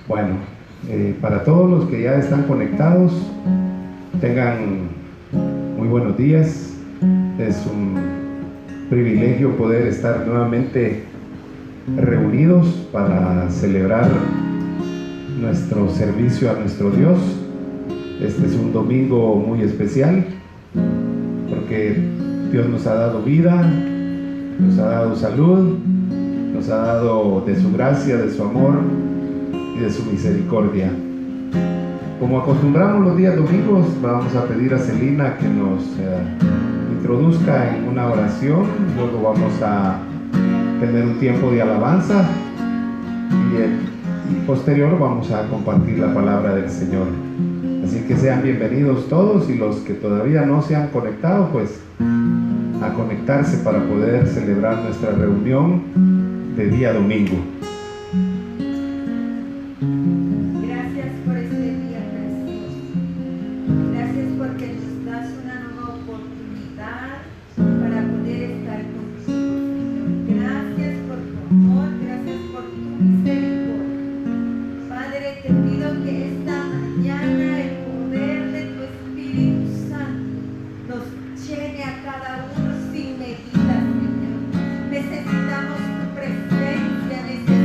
Bueno, para todos los que ya están conectados, tengan muy buenos días. Es un privilegio poder estar nuevamente reunidos para celebrar nuestro servicio a nuestro Dios. Este es un domingo muy especial porque Dios nos ha dado vida, nos ha dado salud, nos ha dado de su gracia, de su amor y de su misericordia. Como acostumbramos los días domingos, vamos a pedir a Celina que nos introduzca en una oración. Luego vamos a tener un tiempo de alabanza y posterior vamos a compartir la palabra del Señor. Así que sean bienvenidos todos, y los que todavía no se han conectado, pues a conectarse para poder celebrar nuestra reunión de día domingo. Gracias por este día precioso. Gracias porque nos das una nueva oportunidad para poder estar contigo, Señor. Gracias por tu amor, gracias por tu misericordia. Padre, te pido que esta mañana el poder de tu Espíritu Santo nos llene a cada uno sin medida, Señor. Necesitamos tu presencia, necesitamos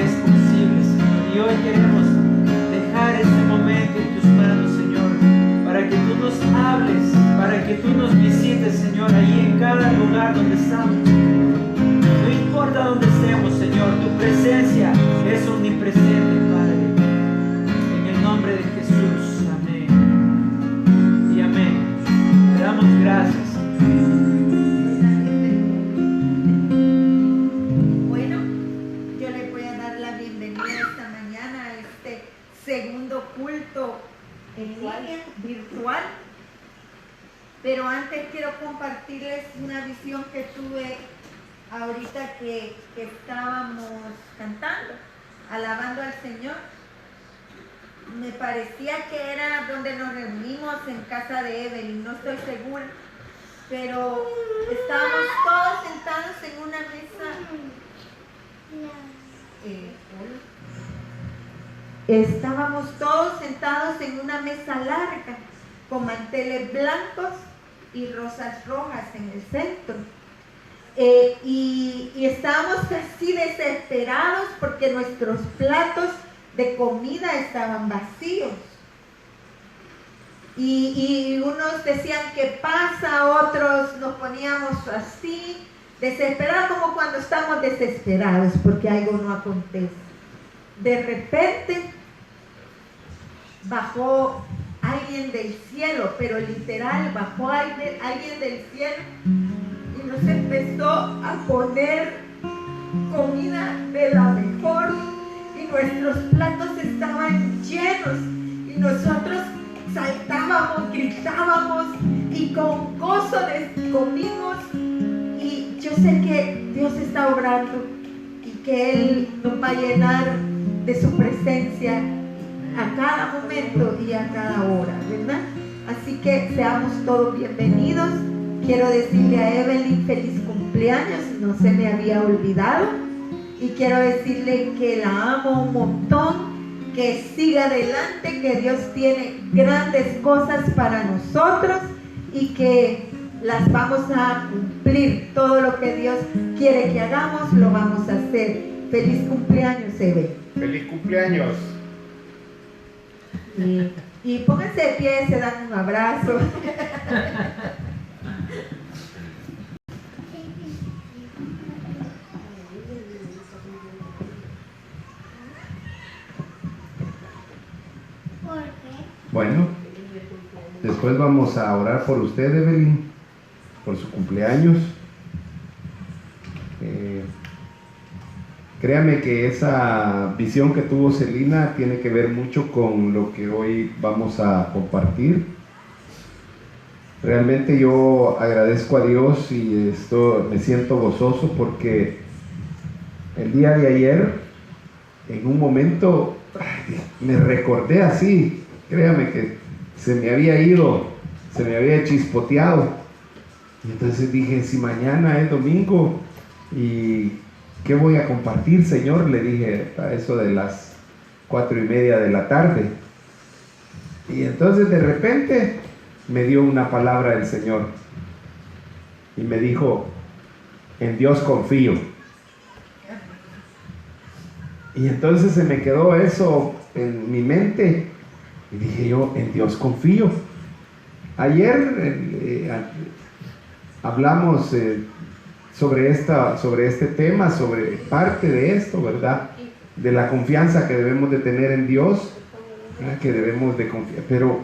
es posible, Señor. Y hoy queremos dejar este momento en tus manos, Señor, para que tú nos hables, para que tú nos visites, Señor, ahí en cada lugar donde estamos. No importa dónde estemos, Señor, tu presencia es omnipresente, Padre. En el nombre de Jesús, amén y amén. Te damos gracias. Bueno, yo le voy a dar la bienvenida esta mañana a este segundo culto en línea, virtual. Pero antes quiero compartirles una visión que tuve ahorita que estábamos cantando, alabando al Señor. Me parecía que era donde nos reunimos en casa de Evelyn, no estoy segura, pero estábamos todos sentados en una mesa. Estábamos todos sentados en una mesa larga con manteles blancos y rosas rojas en el centro. Y estábamos así desesperados porque nuestros platos de comida estaban vacíos. Y unos decían que pasa, otros nos poníamos así, desesperados, como cuando estamos desesperados porque algo no acontece. De repente bajó alguien del cielo, pero literal bajó alguien del cielo y nos empezó a poner comida de la mejor, y nuestros platos estaban llenos y nosotros saltábamos, gritábamos y con gozo comimos. Y yo sé que Dios está obrando y que Él nos va a llenar de su presencia a cada momento y a cada hora, ¿verdad? Así que seamos todos bienvenidos. Quiero decirle a Evelyn feliz cumpleaños, no se me había olvidado, y quiero decirle que la amo un montón, que siga adelante, que Dios tiene grandes cosas para nosotros y que las vamos a cumplir. Todo lo que Dios quiere que hagamos lo vamos a hacer. Feliz cumpleaños, Evelyn. Feliz cumpleaños. Y pónganse de pie, se dan un abrazo. Bueno, después vamos a orar por usted, Evelyn, por su cumpleaños. Créame que esa visión que tuvo Celina tiene que ver mucho con lo que hoy vamos a compartir. Realmente yo agradezco a Dios y me siento gozoso porque el día de ayer, en un momento, me recordé así. Créame que se me había ido, se me había chispoteado. Y entonces dije, si mañana es domingo, ¿y qué voy a compartir, Señor? Le dije a eso de las 4:30 de la tarde. Y entonces de repente me dio una palabra del Señor. Y me dijo, en Dios confío. Y entonces se me quedó eso en mi mente. Y dije yo, en Dios confío. Ayer hablamos sobre este tema, sobre parte de esto, ¿verdad? De la confianza que debemos de tener en Dios, ¿verdad? Que debemos de confiar. Pero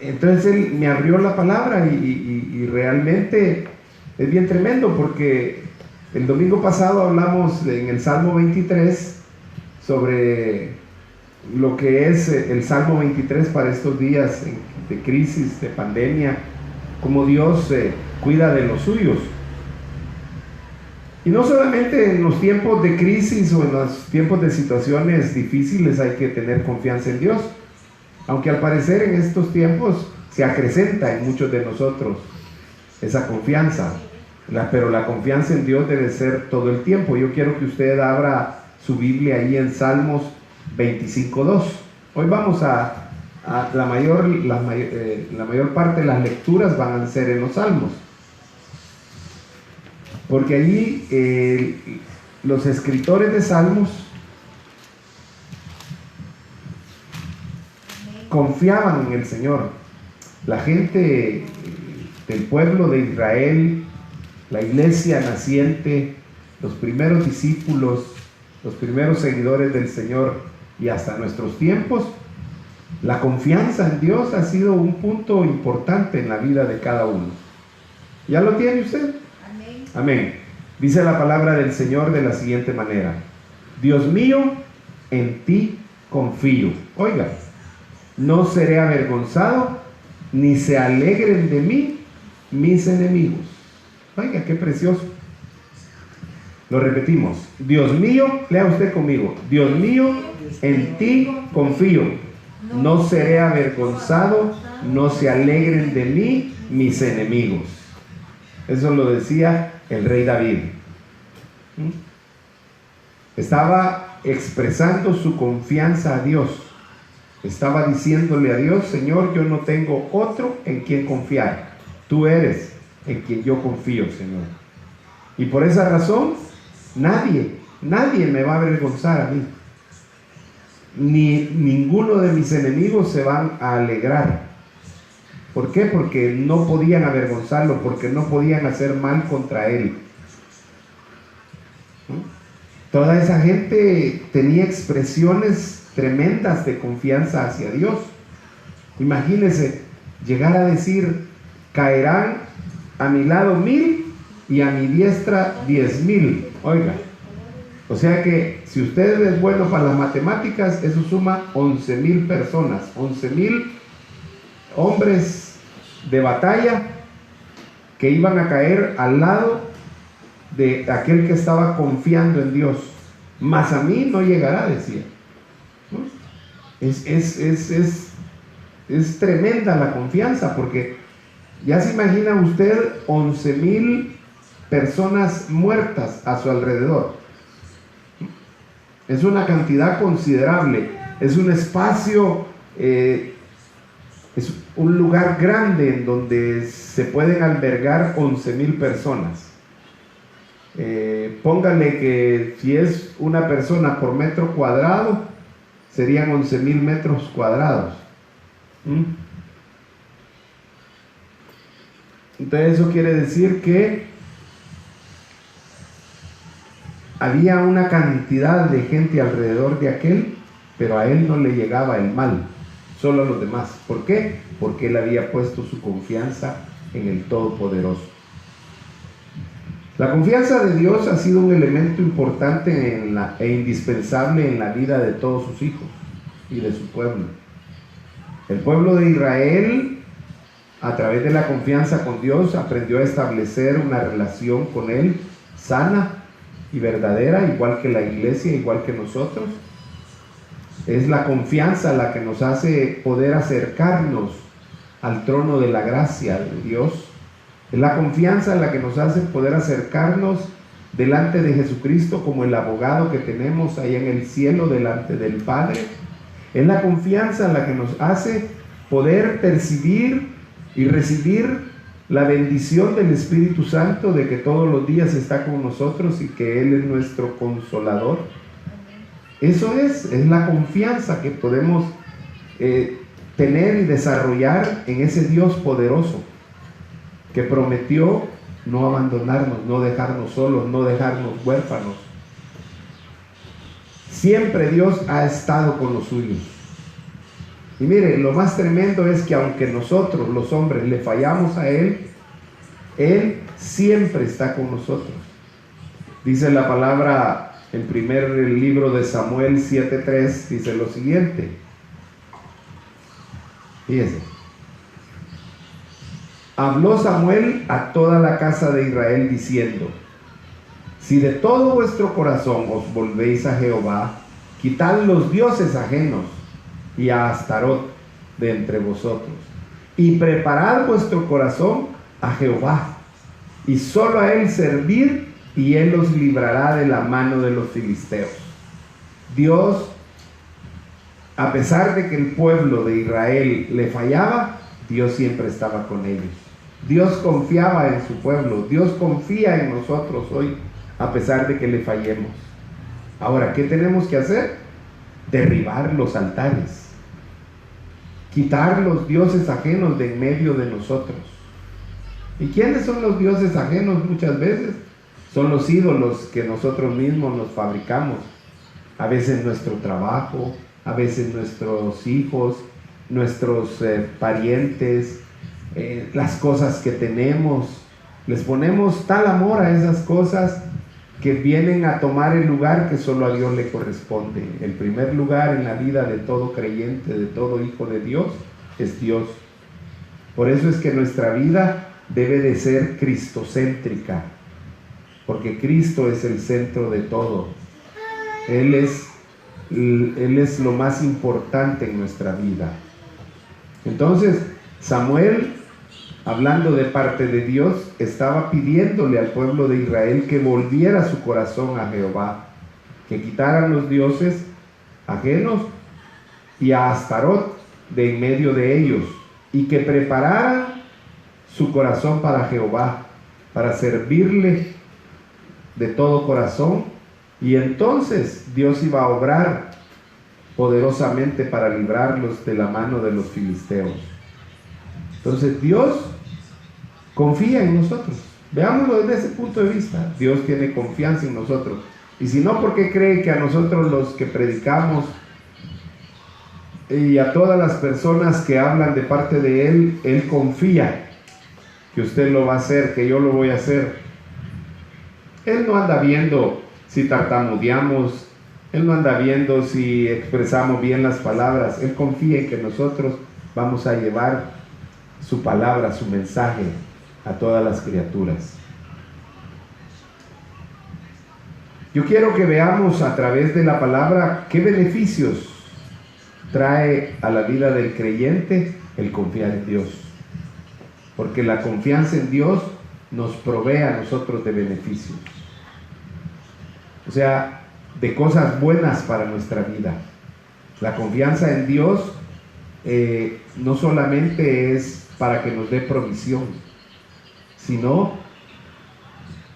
entonces Él me abrió la palabra y realmente es bien tremendo, porque el domingo pasado hablamos en el Salmo 23 sobre lo que es el Salmo 23 para estos días de crisis, de pandemia, cómo Dios cuida de los suyos. Y no solamente en los tiempos de crisis o en los tiempos de situaciones difíciles hay que tener confianza en Dios, aunque al parecer en estos tiempos se acrecenta en muchos de nosotros esa confianza, pero la confianza en Dios debe ser todo el tiempo. Yo quiero que usted abra su Biblia ahí en Salmos 25:2. Hoy vamos a la mayor parte de las lecturas van a ser en los Salmos, porque allí los escritores de Salmos confiaban en el Señor. La gente del pueblo de Israel, la iglesia naciente, los primeros discípulos, los primeros seguidores del Señor y hasta nuestros tiempos, la confianza en Dios ha sido un punto importante en la vida de cada uno. ¿Ya lo tiene usted? Amén. Amén. Dice la palabra del Señor de la siguiente manera: Dios mío, en ti confío. Oiga, no seré avergonzado, ni se alegren de mí mis enemigos. Oiga, qué precioso. Lo repetimos: Dios mío, lea usted conmigo, Dios mío, en ti confío, no seré avergonzado, no se alegren de mí mis enemigos. Eso lo decía el rey David. Estaba expresando su confianza a Dios. Estaba diciéndole a Dios: Señor, yo no tengo otro en quien confiar. Tú eres en quien yo confío, Señor. Y por esa razón, nadie me va a avergonzar a mí. Ni ninguno de mis enemigos se van a alegrar. ¿Por qué? Porque no podían avergonzarlo, porque no podían hacer mal contra él. Toda esa gente tenía expresiones tremendas de confianza hacia Dios. Imagínense llegar a decir: caerán a mi lado 1000 y a mi diestra 10,000. Oiga, o sea que si usted es bueno para las matemáticas, eso suma 11,000 personas, 11,000 hombres de batalla que iban a caer al lado de aquel que estaba confiando en Dios. Mas a mí no llegará, decía. Es tremenda la confianza, porque ya se imagina usted 11,000 personas muertas a su alrededor. Es una cantidad considerable, es un espacio, es un lugar grande en donde se pueden albergar 11,000 personas. Póngale que si es una persona por metro cuadrado, serían 11,000 metros cuadrados. Entonces eso quiere decir que había una cantidad de gente alrededor de aquel, pero a él no le llegaba el mal, solo a los demás. ¿Por qué? Porque él había puesto su confianza en el Todopoderoso. La confianza de Dios ha sido un elemento importante e indispensable en la vida de todos sus hijos y de su pueblo. El pueblo de Israel, a través de la confianza con Dios, aprendió a establecer una relación con Él sana y verdadera, igual que la iglesia, igual que nosotros. Es la confianza la que nos hace poder acercarnos al trono de la gracia de Dios. Es la confianza la que nos hace poder acercarnos delante de Jesucristo como el abogado que tenemos ahí en el cielo delante del Padre. Es la confianza la que nos hace poder percibir y recibir la bendición del Espíritu Santo, de que todos los días está con nosotros y que Él es nuestro consolador. Eso es la confianza que podemos tener y desarrollar en ese Dios poderoso, que prometió no abandonarnos, no dejarnos solos, no dejarnos huérfanos. Siempre Dios ha estado con los suyos. Y mire, lo más tremendo es que aunque nosotros, los hombres, le fallamos a Él, Él siempre está con nosotros. Dice la palabra en primer libro de Samuel 7:3, dice lo siguiente. Fíjese. Habló Samuel a toda la casa de Israel diciendo: si de todo vuestro corazón os volvéis a Jehová, quitad los dioses ajenos y a Astarot de entre vosotros, y preparad vuestro corazón a Jehová, y solo a Él servir, y Él os librará de la mano de los filisteos. Dios, a pesar de que el pueblo de Israel le fallaba, Dios siempre estaba con ellos. Dios confiaba en su pueblo. Dios confía en nosotros hoy, a pesar de que le fallemos. Ahora, ¿qué tenemos que hacer? Derribar los altares. quitar los dioses ajenos de en medio de nosotros. ¿Y quiénes son los dioses ajenos muchas veces? Son los ídolos que nosotros mismos nos fabricamos. A veces nuestro trabajo, a veces nuestros hijos, nuestros parientes, las cosas que tenemos. Les ponemos tal amor a esas cosas que vienen a tomar el lugar que solo a Dios le corresponde. El primer lugar en la vida de todo creyente, de todo hijo de Dios, es Dios. Por eso es que nuestra vida debe de ser cristocéntrica, porque Cristo es el centro de todo. Él es lo más importante en nuestra vida. Entonces, Samuel, hablando de parte de Dios, estaba pidiéndole al pueblo de Israel que volviera su corazón a Jehová, que quitaran los dioses ajenos y a Astarot de en medio de ellos, y que prepararan su corazón para Jehová, para servirle de todo corazón, y entonces Dios iba a obrar poderosamente para librarlos de la mano de los filisteos. Entonces Dios confía en nosotros. Veámoslo desde ese punto de vista. Dios tiene confianza en nosotros. Y si no, ¿por qué cree que a nosotros los que predicamos y a todas las personas que hablan de parte de Él, Él confía que usted lo va a hacer, que yo lo voy a hacer? Él no anda viendo si tartamudeamos, Él no anda viendo si expresamos bien las palabras. Él confía en que nosotros vamos a llevar su palabra, su mensaje a todas las criaturas. Yo quiero que veamos a través de la palabra qué beneficios trae a la vida del creyente el confiar en Dios. Porque la confianza en Dios nos provee a nosotros de beneficios. O sea, de cosas buenas para nuestra vida. La confianza en Dios no solamente es para que nos dé provisión, sino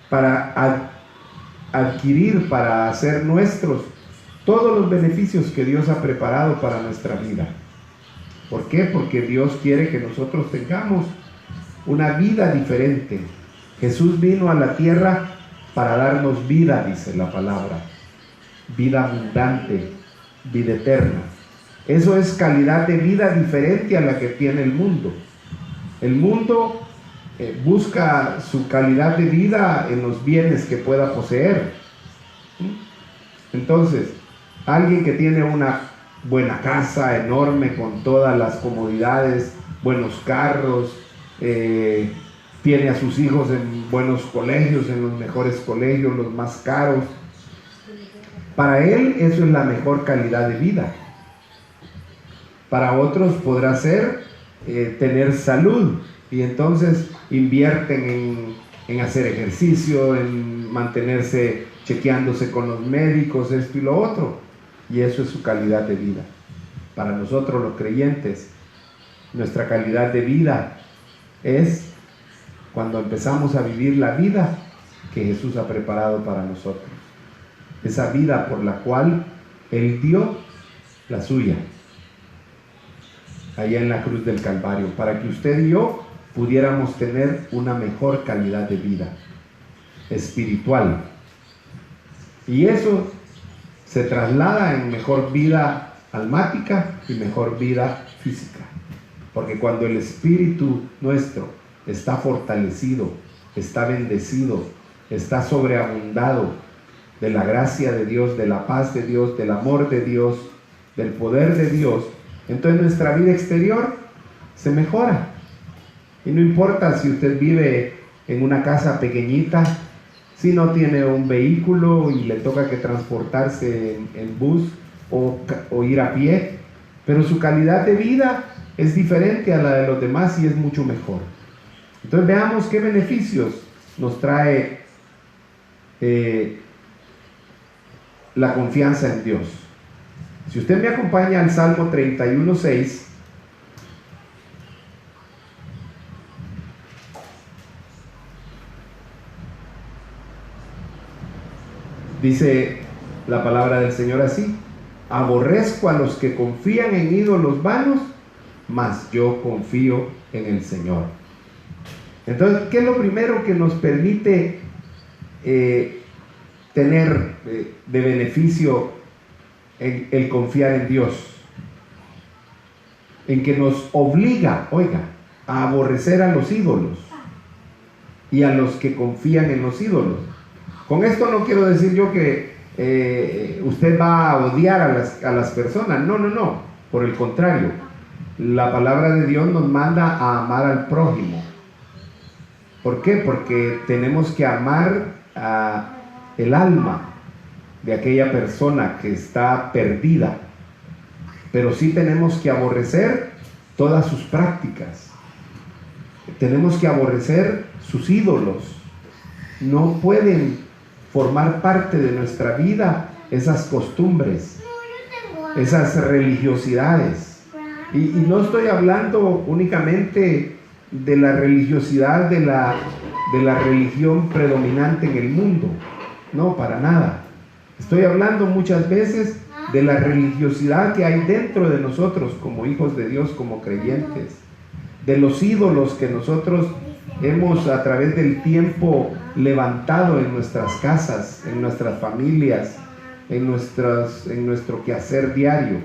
para adquirir, para hacer nuestros todos los beneficios que Dios ha preparado para nuestra vida. ¿Por qué? Porque Dios quiere que nosotros tengamos una vida diferente. Jesús vino a la tierra para darnos vida, dice la palabra, vida abundante, vida eterna. Eso es calidad de vida diferente a la que tiene el mundo. El mundo busca su calidad de vida en los bienes que pueda poseer. Entonces, alguien que tiene una buena casa enorme con todas las comodidades, buenos carros, tiene a sus hijos en buenos colegios, en los mejores colegios, los más caros. Para él eso es la mejor calidad de vida. Para otros podrá ser tener salud, y entonces invierten en hacer ejercicio, en mantenerse chequeándose con los médicos, esto y lo otro, y eso es su calidad de vida. Para nosotros los creyentes, nuestra calidad de vida es cuando empezamos a vivir la vida que Jesús ha preparado para nosotros, esa vida por la cual Él dio la suya allá en la cruz del Calvario, para que usted y yo pudiéramos tener una mejor calidad de vida espiritual, y eso se traslada en mejor vida almática y mejor vida física, porque cuando el espíritu nuestro está fortalecido, está bendecido, está sobreabundado de la gracia de Dios, de la paz de Dios, del amor de Dios, del poder de Dios, entonces nuestra vida exterior se mejora. Y no importa si usted vive en una casa pequeñita, si no tiene un vehículo y le toca que transportarse en bus o ir a pie, pero su calidad de vida es diferente a la de los demás y es mucho mejor. Entonces veamos qué beneficios nos trae la confianza en Dios. Si usted me acompaña al Salmo 31:6, dice la palabra del Señor así: aborrezco a los que confían en ídolos vanos mas yo confío en el Señor. Entonces, ¿qué es lo primero que nos permite tener de beneficio el confiar en Dios? En que nos obliga, oiga, a aborrecer a los ídolos y a los que confían en los ídolos. Con esto no quiero decir yo que usted va a odiar a las personas. No. Por el contrario, la palabra de Dios nos manda a amar al prójimo. ¿Por qué? Porque tenemos que amar el alma de aquella persona que está perdida. Pero sí tenemos que aborrecer todas sus prácticas. Tenemos que aborrecer sus ídolos. No pueden formar parte de nuestra vida esas costumbres, esas religiosidades. Y no estoy hablando únicamente de la religiosidad de la religión predominante en el mundo. No, para nada. Estoy hablando muchas veces de la religiosidad que hay dentro de nosotros como hijos de Dios, como creyentes, de los ídolos que nosotros hemos a través del tiempo levantado en nuestras casas, en nuestras familias, en nuestro quehacer diario.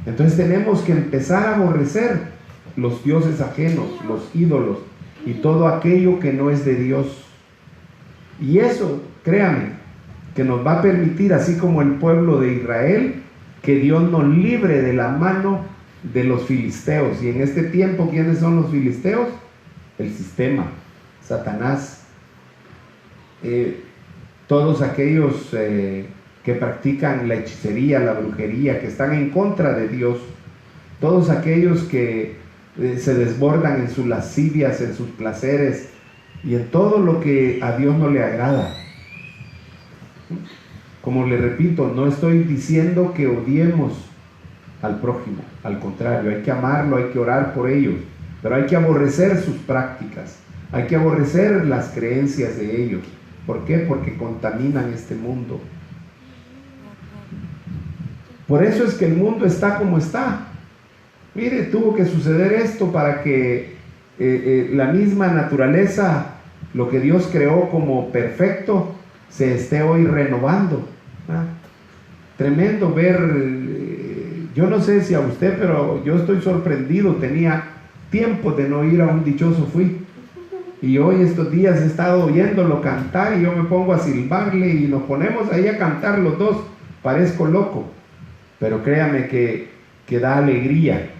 Entonces tenemos que empezar a aborrecer los dioses ajenos, los ídolos y todo aquello que no es de Dios. Y eso, créanme, que nos va a permitir, así como el pueblo de Israel, que Dios nos libre de la mano de los filisteos. Y en este tiempo, ¿quiénes son los filisteos? El sistema, Satanás, todos aquellos que practican la hechicería, la brujería, que están en contra de Dios, todos aquellos que se desbordan en sus lascivias, en sus placeres y en todo lo que a Dios no le agrada. Como le repito, no estoy diciendo que odiemos al prójimo, al contrario, hay que amarlo, hay que orar por ellos, pero hay que aborrecer sus prácticas, hay que aborrecer las creencias de ellos. ¿Por qué? Porque contaminan este mundo. Por eso es que el mundo está como está. Mire, tuvo que suceder esto para que la misma naturaleza, lo que Dios creó como perfecto, se esté hoy renovando. Tremendo ver, yo no sé si a usted, pero yo estoy sorprendido. Tenía tiempo de no ir a un dichoso fui, y hoy estos días he estado oyéndolo cantar y yo me pongo a silbarle y nos ponemos ahí a cantar los dos. Parezco loco, pero créame que da alegría,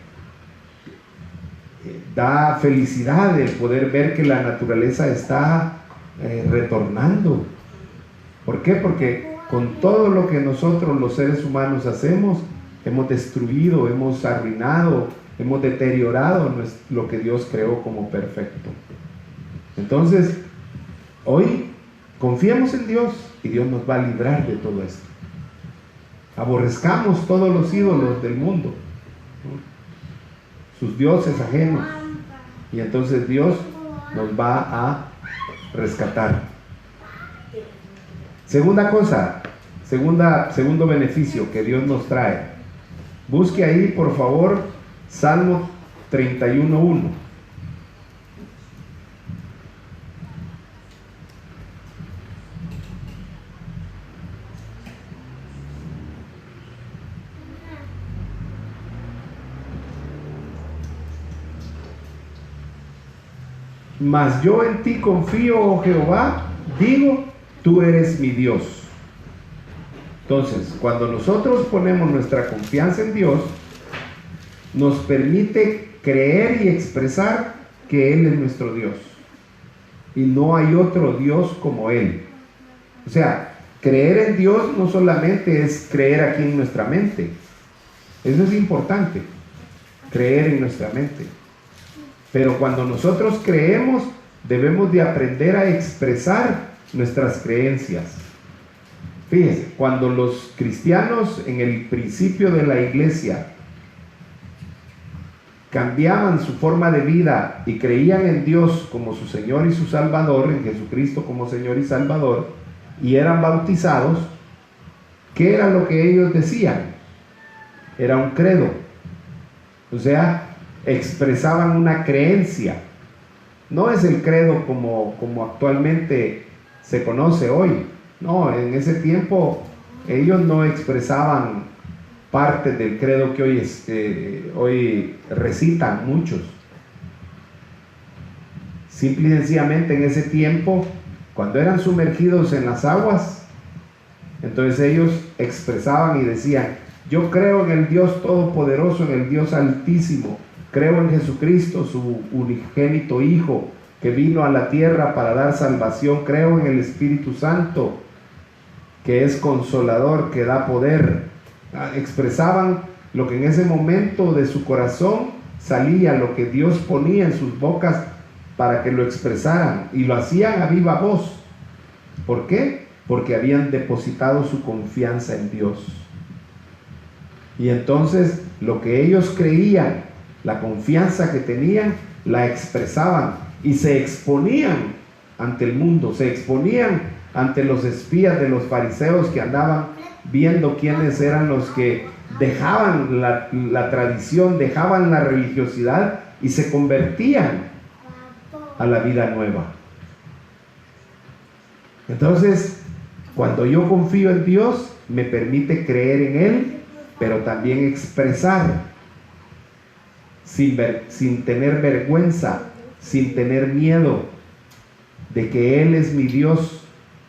da felicidad el poder ver que la naturaleza está retornando. ¿Por qué? Porque con todo lo que nosotros los seres humanos hacemos, hemos destruido, hemos arruinado, hemos deteriorado lo que Dios creó como perfecto. Entonces, hoy confiemos en Dios y Dios nos va a librar de todo esto. Aborrezcamos todos los ídolos del mundo, ¿no? Sus dioses ajenos, y entonces Dios nos va a rescatar. Segunda cosa, segundo beneficio que Dios nos trae. Busque ahí, por favor, Salmo 31:1. Mas yo en ti confío, oh Jehová, digo, tú eres mi Dios. Entonces, cuando nosotros ponemos nuestra confianza en Dios, nos permite creer y expresar que Él es nuestro Dios. Y no hay otro Dios como Él. O sea, creer en Dios no solamente es creer aquí en nuestra mente. Eso es importante, creer en nuestra mente. Pero cuando nosotros creemos, debemos de aprender a expresar nuestras creencias. Fíjense, cuando los cristianos en el principio de la iglesia cambiaban su forma de vida y creían en Dios como su Señor y su Salvador, en Jesucristo como Señor y Salvador, y eran bautizados, ¿qué era lo que ellos decían? Era un credo. O sea, expresaban una creencia. No es el credo como actualmente se conoce hoy. No, en ese tiempo ellos no expresaban parte del credo que hoy recitan muchos. Simple y sencillamente en ese tiempo, cuando eran sumergidos en las aguas, entonces ellos expresaban y decían: yo creo en el Dios Todopoderoso, en el Dios Altísimo, creo en Jesucristo, su unigénito Hijo, que vino a la tierra para dar salvación, creo en el Espíritu Santo, que es consolador, que da poder. Expresaban lo que en ese momento de su corazón salía, lo que Dios ponía en sus bocas para que lo expresaran, y lo hacían a viva voz. ¿Por qué? Porque habían depositado su confianza en Dios. Y entonces lo que ellos creían, la confianza que tenían, la expresaban y se exponían ante el mundo, se exponían ante los espías de los fariseos que andaban viendo quiénes eran los que dejaban la tradición, dejaban la religiosidad y se convertían a la vida nueva. Entonces, cuando yo confío en Dios, me permite creer en Él, pero también expresar sin tener vergüenza, sin tener miedo de que Él es mi Dios,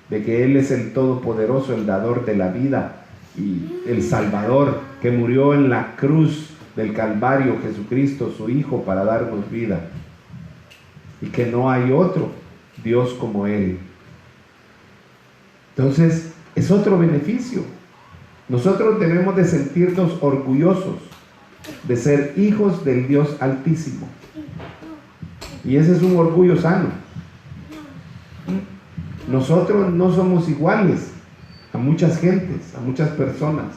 de que Él es el Todopoderoso, el dador de la vida y el Salvador, que murió en la cruz del Calvario, Jesucristo, su Hijo, para darnos vida, y que no hay otro Dios como Él. Entonces, es otro beneficio. Nosotros debemos de sentirnos orgullosos de ser hijos del Dios Altísimo, y ese es un orgullo sano. Nosotros no somos iguales a muchas gentes, a muchas personas.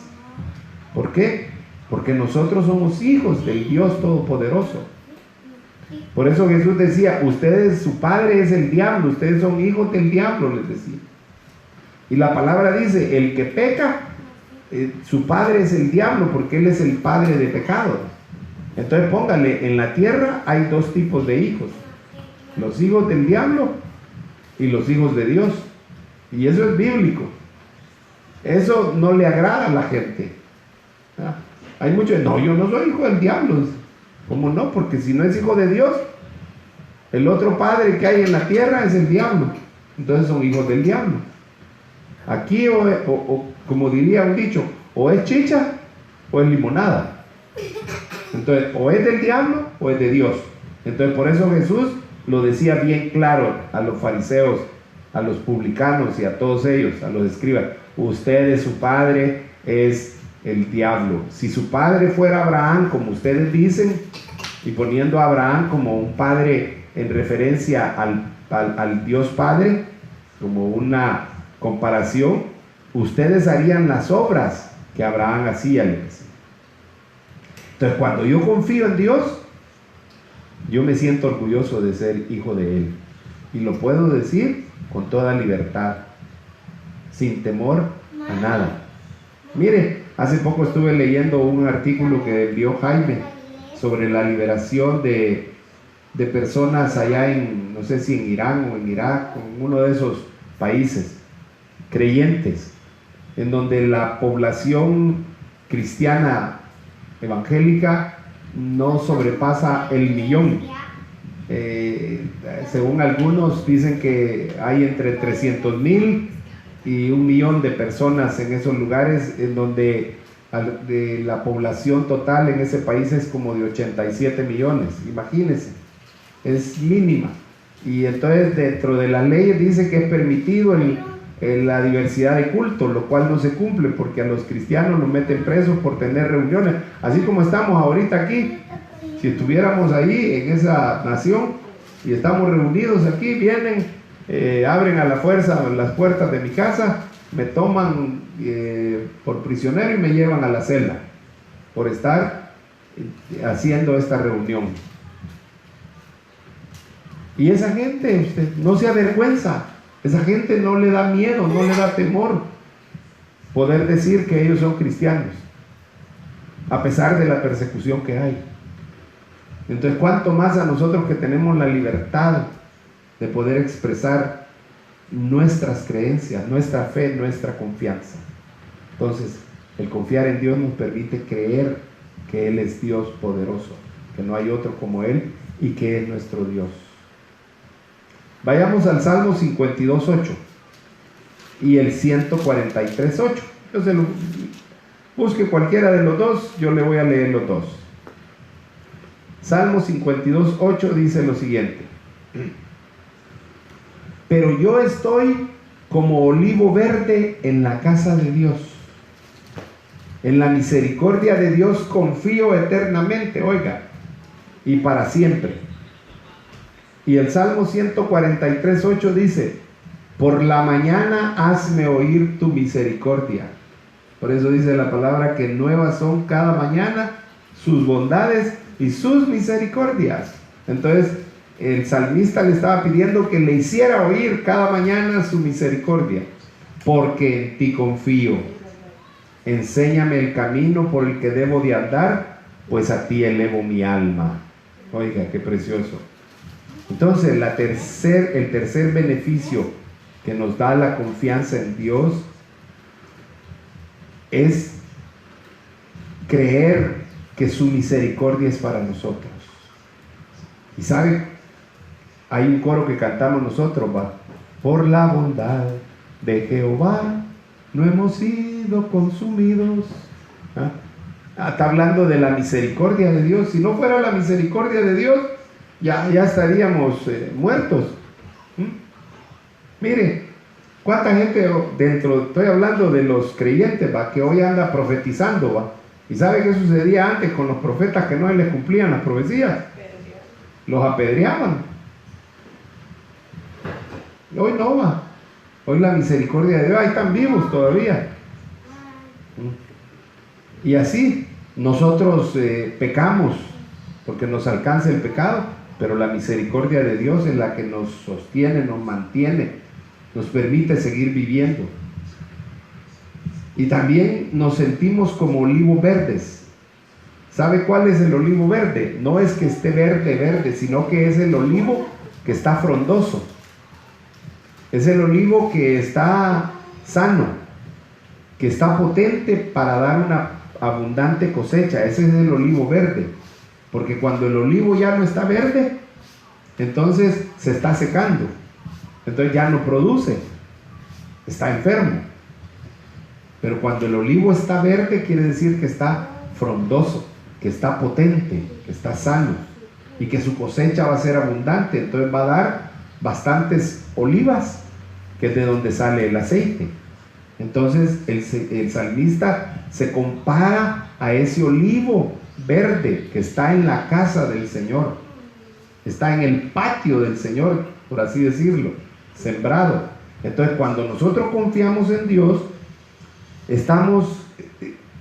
¿Por qué? Porque nosotros somos hijos del Dios Todopoderoso. Por eso Jesús decía: ustedes, su padre es el diablo, ustedes son hijos del diablo, les decía. Y la palabra dice: el que peca, su padre es el diablo, porque él es el padre de pecado. Entonces póngale, en la tierra hay dos tipos de hijos: los hijos del diablo y los hijos de Dios. Y eso es bíblico. Eso no le agrada a la gente. Hay muchos: no, yo no soy hijo del diablo. ¿Cómo no? Porque si no es hijo de Dios, el otro padre que hay en la tierra es el diablo. Entonces son hijos del diablo. Aquí, o como diría un dicho, o es chicha o es limonada. Entonces, o es del diablo o es de Dios. Entonces, por eso Jesús lo decía bien claro a los fariseos, a los publicanos y a todos ellos, a los escribas: ustedes, su padre es el diablo. Si su padre fuera Abraham, como ustedes dicen, y poniendo a Abraham como un padre en referencia al Dios Padre, como una comparación, ustedes harían las obras que Abraham hacía. Entonces, cuando yo confío en Dios, yo me siento orgulloso de ser hijo de Él, y lo puedo decir con toda libertad, sin temor a nada. Mire, hace poco estuve leyendo un artículo que envió Jaime sobre la liberación de personas allá en, no sé si en Irán o en Irak, en uno de esos países, creyentes, en donde la población cristiana evangélica no sobrepasa el 1.000.000. Según algunos dicen que hay entre 300,000 y 1.000.000 de personas en esos lugares, en donde de la población total en ese país es como de 87 millones. Imagínense, es mínima. Y entonces dentro de las leyes dice que es permitido la diversidad de cultos, lo cual no se cumple, porque a los cristianos los meten presos por tener reuniones, así como estamos ahorita aquí. Si estuviéramos ahí en esa nación y estamos reunidos aquí, vienen, abren a la fuerza las puertas de mi casa, me toman por prisionero y me llevan a la celda por estar haciendo esta reunión. Y esa gente, usted no se avergüenza, esa gente no le da miedo, no le da temor poder decir que ellos son cristianos, a pesar de la persecución que hay. Entonces, ¿cuánto más a nosotros que tenemos la libertad de poder expresar nuestras creencias, nuestra fe, nuestra confianza? Entonces, el confiar en Dios nos permite creer que Él es Dios poderoso, que no hay otro como Él y que es nuestro Dios. Vayamos al Salmo 52:8 y el 143:8. Busque cualquiera de los dos, yo le voy a leer los dos. Salmo 52:8 dice lo siguiente: pero yo estoy como olivo verde en la casa de Dios. En la misericordia de Dios confío eternamente, oiga, y para siempre. Y el Salmo 143:8 dice: por la mañana hazme oír tu misericordia. Por eso dice la palabra que nuevas son cada mañana sus bondades y sus misericordias. Entonces el salmista le estaba pidiendo que le hiciera oír cada mañana su misericordia. Porque en ti confío. Enséñame el camino por el que debo de andar, pues a ti elevo mi alma. Oiga, qué precioso. Entonces el tercer beneficio que nos da la confianza en Dios es creer que su misericordia es para nosotros. Y saben, hay un coro que cantamos nosotros, ¿va? Por la bondad de Jehová no hemos sido consumidos. Está hablando de la misericordia de Dios. Si no fuera la misericordia de Dios, ya estaríamos muertos. Mire, cuánta gente estoy hablando de los creyentes, ¿va? Que hoy anda profetizando, ¿va? ¿Y sabe qué sucedía antes con los profetas que no les cumplían las profecías? Los apedreaban. Hoy no, va. Hoy la misericordia de Dios, ahí están vivos todavía. Y así nosotros pecamos porque nos alcanza el pecado, pero la misericordia de Dios es la que nos sostiene, nos mantiene, nos permite seguir viviendo. Y también nos sentimos como olivos verdes. ¿Sabe cuál es el olivo verde? No es que esté verde, sino que es el olivo que está frondoso. Es el olivo que está sano, que está potente para dar una abundante cosecha. Ese es el olivo verde. Porque cuando el olivo ya no está verde, entonces se está secando. Entonces ya no produce. Está enfermo. Pero cuando el olivo está verde, quiere decir que está frondoso, que está potente, que está sano y que su cosecha va a ser abundante. Entonces va a dar bastantes olivas, que es de donde sale el aceite. Entonces el salmista se compara a ese olivo verde que está en la casa del Señor, está en el patio del Señor, por así decirlo, sembrado. Entonces cuando nosotros confiamos en Dios, estamos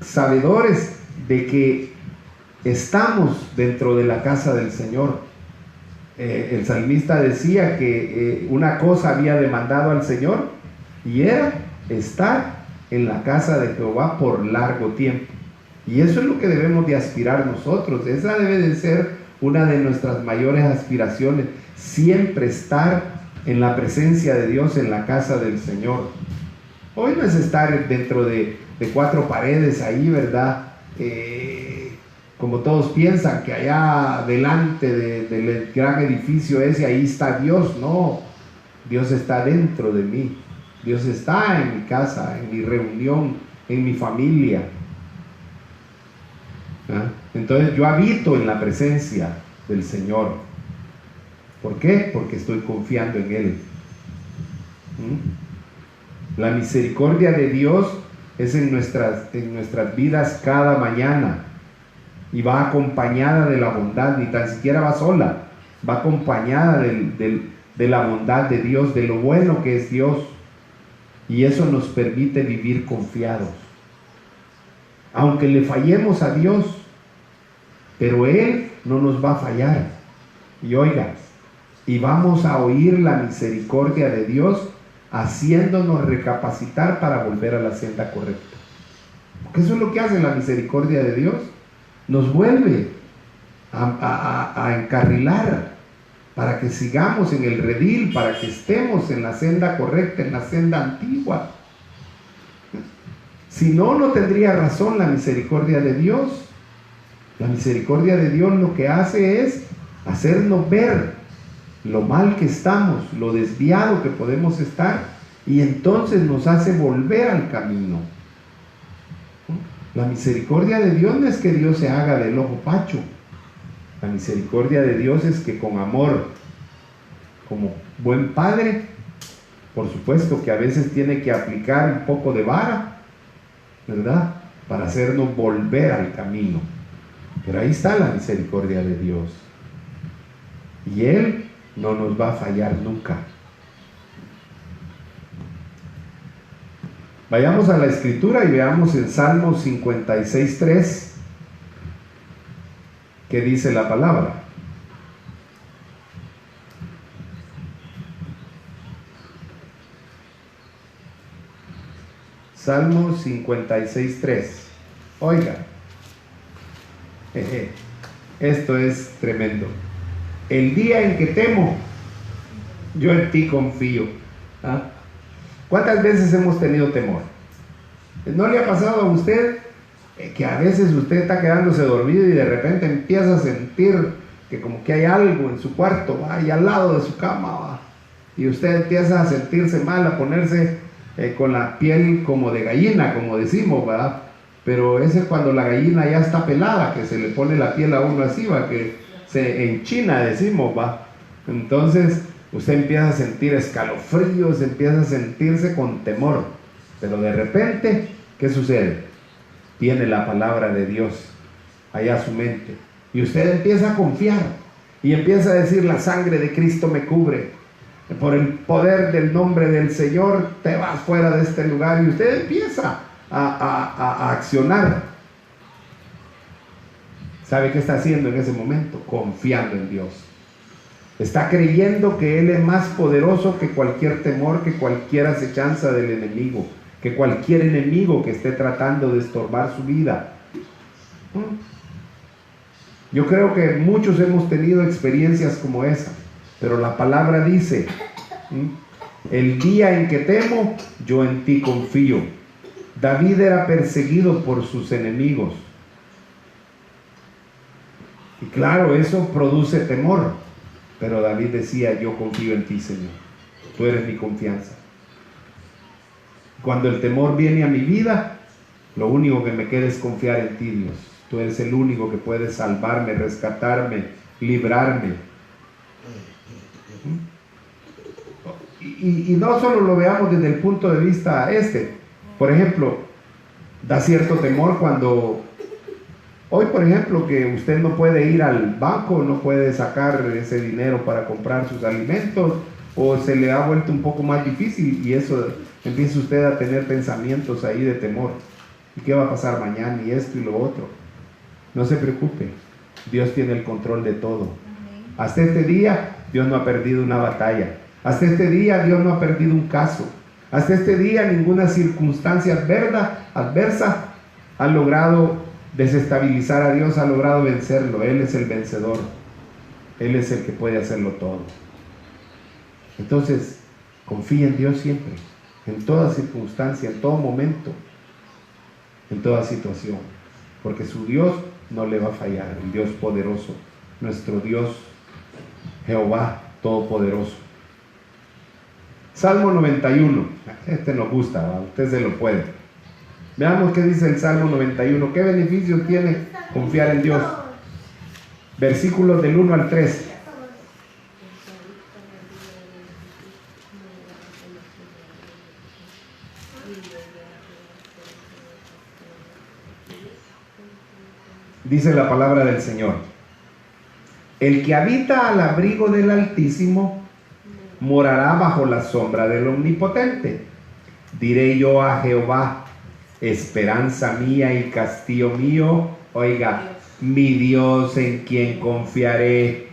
sabedores de que estamos dentro de la casa del Señor. El salmista decía que una cosa había demandado al Señor, y era estar en la casa de Jehová por largo tiempo. Y eso es lo que debemos de aspirar nosotros. Esa debe de ser una de nuestras mayores aspiraciones, siempre estar en la presencia de Dios, en la casa del Señor. Hoy no es estar dentro de cuatro paredes ahí, ¿verdad? Como todos piensan, que allá delante del gran edificio ese, ahí está Dios. No, Dios está dentro de mí. Dios está en mi casa, en mi reunión, en mi familia. Entonces yo habito en la presencia del Señor. ¿Por qué? Porque estoy confiando en Él. La misericordia de Dios es en nuestras vidas cada mañana, y va acompañada de la bondad. Ni tan siquiera va sola, va acompañada de la bondad de Dios, de lo bueno que es Dios, y eso nos permite vivir confiados, aunque le fallemos a Dios, pero Él no nos va a fallar. Y oiga, y vamos a oír la misericordia de Dios, haciéndonos recapacitar para volver a la senda correcta. Porque eso es lo que hace la misericordia de Dios. Nos vuelve a encarrilar, para que sigamos en el redil, para que estemos en la senda correcta, en la senda antigua. Si no, no tendría razón la misericordia de Dios. La misericordia de Dios lo que hace es hacernos ver lo mal que estamos, lo desviado que podemos estar, y entonces nos hace volver al camino. La misericordia de Dios no es que Dios se haga del ojo pacho. La misericordia de Dios es que con amor, como buen padre, por supuesto que a veces tiene que aplicar un poco de vara, ¿verdad?, para hacernos volver al camino. Pero ahí está la misericordia de Dios. Y Él no nos va a fallar nunca. Vayamos a la Escritura y veamos en Salmos 56:3 qué dice la palabra. Salmos 56:3. Oiga, esto es tremendo. El día en que temo, yo en ti confío. ¿Ah? ¿Cuántas veces hemos tenido temor? ¿No le ha pasado a usted que a veces usted está quedándose dormido y de repente empieza a sentir que como que hay algo en su cuarto, ¿va?, y al lado de su cama, ¿va?, y usted empieza a sentirse mal, a ponerse con la piel como de gallina, como decimos, ¿verdad? Pero ese es cuando la gallina ya está pelada, que se le pone la piel a uno así, ¿va?, que se enchina, decimos, ¿va? Entonces usted empieza a sentir escalofríos, empieza a sentirse con temor, pero de repente, ¿qué sucede? Viene la palabra de Dios allá a su mente, y usted empieza a confiar, y empieza a decir: la sangre de Cristo me cubre, por el poder del nombre del Señor te vas fuera de este lugar, y usted empieza a accionar. ¿Sabe qué está haciendo en ese momento? Confiando en Dios. Está creyendo que Él es más poderoso que cualquier temor, que cualquier acechanza del enemigo, que cualquier enemigo que esté tratando de estorbar su vida. Yo creo que muchos hemos tenido experiencias como esa, pero la palabra dice: el día en que temo, yo en ti confío. David era perseguido por sus enemigos. Y claro, eso produce temor. Pero David decía: yo confío en ti, Señor. Tú eres mi confianza. Cuando el temor viene a mi vida, lo único que me queda es confiar en ti, Dios. Tú eres el único que puede salvarme, rescatarme, librarme. Y no solo lo veamos desde el punto de vista por ejemplo, da cierto temor cuando hoy, por ejemplo, que usted no puede ir al banco, no puede sacar ese dinero para comprar sus alimentos, o se le ha vuelto un poco más difícil, y eso empieza usted a tener pensamientos ahí de temor. ¿Y qué va a pasar mañana? Y esto y lo otro. No se preocupe, Dios tiene el control de todo. Hasta este día Dios no ha perdido una batalla. Hasta este día Dios no ha perdido un caso. Hasta este día ninguna circunstancia adversa ha logrado desestabilizar a Dios, ha logrado vencerlo. Él es el vencedor. Él es el que puede hacerlo todo. Entonces, confía en Dios siempre, en toda circunstancia, en todo momento, en toda situación, porque su Dios no le va a fallar, el Dios poderoso, nuestro Dios Jehová Todopoderoso. Salmo 91, nos gusta, ¿va? Usted se lo puede. Veamos qué dice el Salmo 91, qué beneficio tiene confiar en Dios. Versículos del 1 al 3. Dice la palabra del Señor: el que habita al abrigo del Altísimo morará bajo la sombra del Omnipotente. Diré yo a Jehová: esperanza mía y castillo mío, oiga, mi Dios en quien confiaré.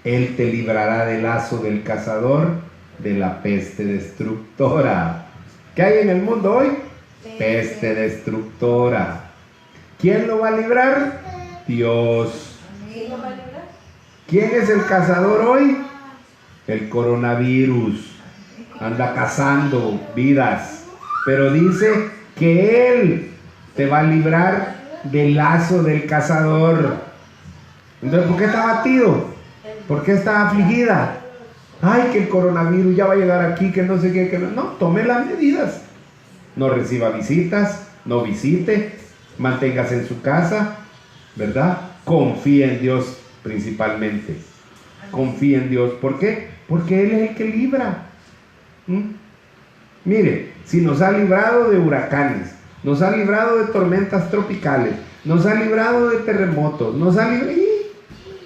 Él te librará del lazo del cazador, de la peste destructora. ¿Qué hay en el mundo hoy? Peste destructora. ¿Quién lo va a librar? Dios. ¿Quién lo va a librar? ¿Quién es el cazador hoy? El coronavirus. Anda cazando vidas. Pero dice que Él te va a librar del lazo del cazador. Entonces, ¿por qué está abatido? ¿Por qué está afligida? Ay, que el coronavirus ya va a llegar aquí, que no sé qué, que no. No, tome las medidas. No reciba visitas, no visite, manténgase en su casa, ¿verdad? Confíe en Dios principalmente. Confíe en Dios. ¿Por qué? Porque Él es el que libra. Mire, si nos ha librado de huracanes, nos ha librado de tormentas tropicales, nos ha librado de terremotos, nos ha librado,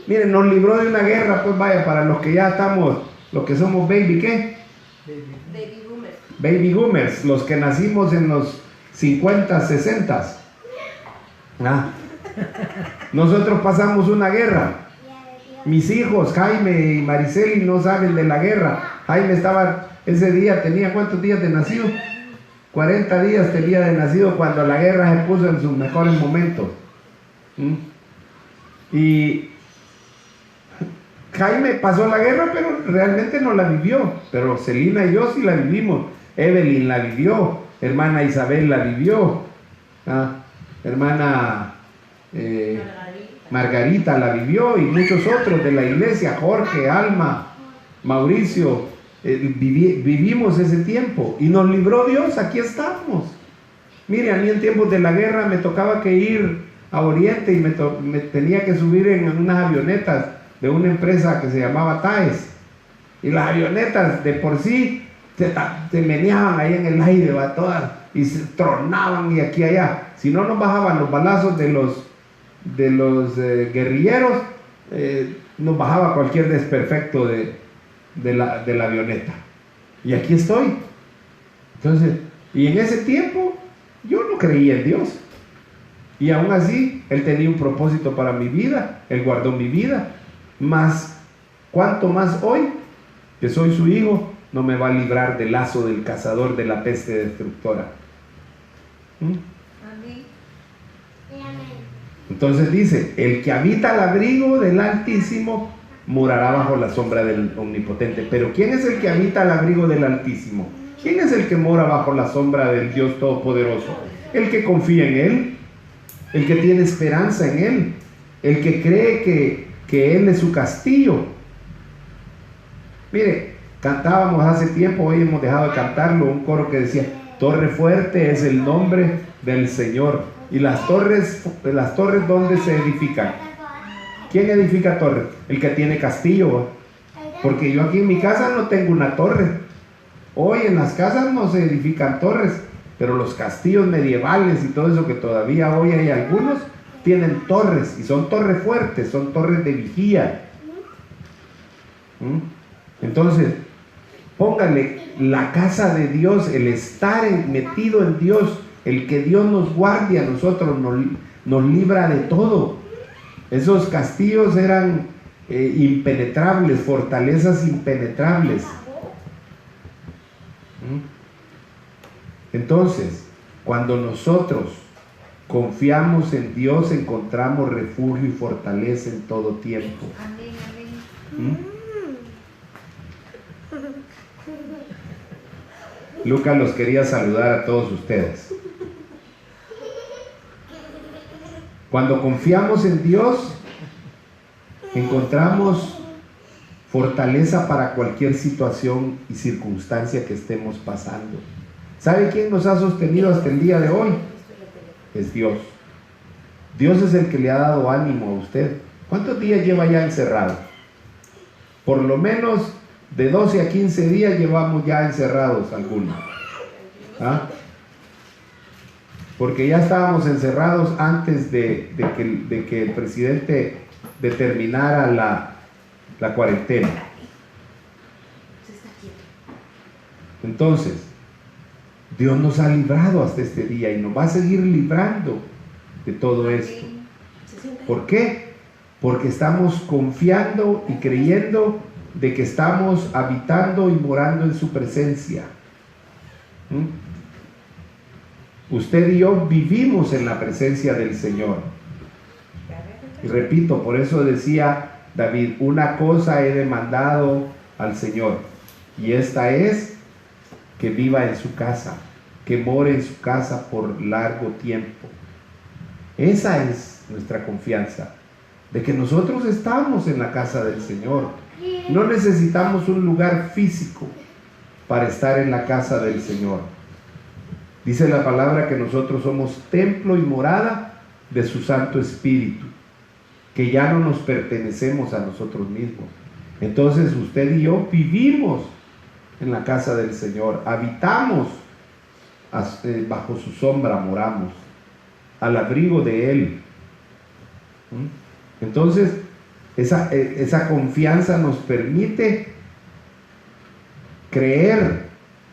miren, nos libró de una guerra, pues vaya, para los que ya estamos, los que somos baby, ¿qué? Baby boomers. Baby boomers, los que nacimos en los 50, 60. Nosotros pasamos una guerra. Mis hijos, Jaime y Mariceli, no saben de la guerra. Jaime estaba, ese día tenía ¿cuántos días de nacido? 40 días tenía de nacido cuando la guerra se puso en sus mejores momentos. Y Jaime pasó la guerra, pero realmente no la vivió. Pero Celina y yo sí la vivimos. Evelyn la vivió. Hermana Isabel la vivió. Hermana Margarita la vivió, y muchos otros de la iglesia, Jorge, Alma, Mauricio, vivimos ese tiempo y nos libró Dios. Aquí estamos. Mire, a mí en tiempos de la guerra me tocaba que ir a Oriente y me tenía que subir en unas avionetas de una empresa que se llamaba TAES, y las avionetas de por sí se meneaban ahí en el aire, ¿va? Todas, y se tronaban y aquí y allá. Si no nos bajaban los balazos de los guerrilleros, nos bajaba cualquier desperfecto de la avioneta. Y aquí estoy. Entonces, y en ese tiempo yo no creía en Dios, y aún así Él tenía un propósito para mi vida. Él guardó mi vida. Más, cuanto más hoy que soy su hijo, no me va a librar del lazo del cazador, de la peste destructora. Amén. Entonces dice, el que habita al abrigo del Altísimo morará bajo la sombra del Omnipotente. Pero ¿quién es el que habita al abrigo del Altísimo? ¿Quién es el que mora bajo la sombra del Dios Todopoderoso? El que confía en Él, el que tiene esperanza en Él, el que cree que Él es su castillo. Mire, cantábamos hace tiempo, hoy hemos dejado de cantarlo, un coro que decía, Torre fuerte es el nombre del Señor. ¿Y las torres dónde se edifican? ¿Quién edifica torres? El que tiene castillo. Porque yo aquí en mi casa no tengo una torre. Hoy en las casas no se edifican torres, pero los castillos medievales y todo eso, que todavía hoy hay algunos, tienen torres, y son torres fuertes, son torres de vigía. Entonces, póngale la casa de Dios, el estar metido en Dios, el que Dios nos guarde a nosotros, nos libra de todo. Esos castillos eran impenetrables, fortalezas impenetrables. Entonces, cuando nosotros confiamos en Dios, encontramos refugio y fortaleza en todo tiempo. Amén, amén. Lucas los quería saludar a todos ustedes. Cuando confiamos en Dios, encontramos fortaleza para cualquier situación y circunstancia que estemos pasando. ¿Sabe quién nos ha sostenido hasta el día de hoy? Es Dios. Dios es el que le ha dado ánimo a usted. ¿Cuántos días lleva ya encerrado? Por lo menos de 12 a 15 días llevamos ya encerrados algunos. Porque ya estábamos encerrados antes de que el presidente determinara la cuarentena. Entonces, Dios nos ha librado hasta este día y nos va a seguir librando de todo esto. ¿Por qué? Porque estamos confiando y creyendo de que estamos habitando y morando en su presencia. Usted y yo vivimos en la presencia del Señor. Y repito, por eso decía David, una cosa he demandado al Señor, y esta es que viva en su casa, que more en su casa por largo tiempo. Esa es nuestra confianza, de que nosotros estamos en la casa del Señor. No necesitamos un lugar físico para estar en la casa del Señor. Dice la palabra que nosotros somos templo y morada de su Santo Espíritu, que ya no nos pertenecemos a nosotros mismos. Entonces usted y yo vivimos en la casa del Señor, habitamos bajo su sombra, moramos al abrigo de Él. Entonces esa confianza nos permite creer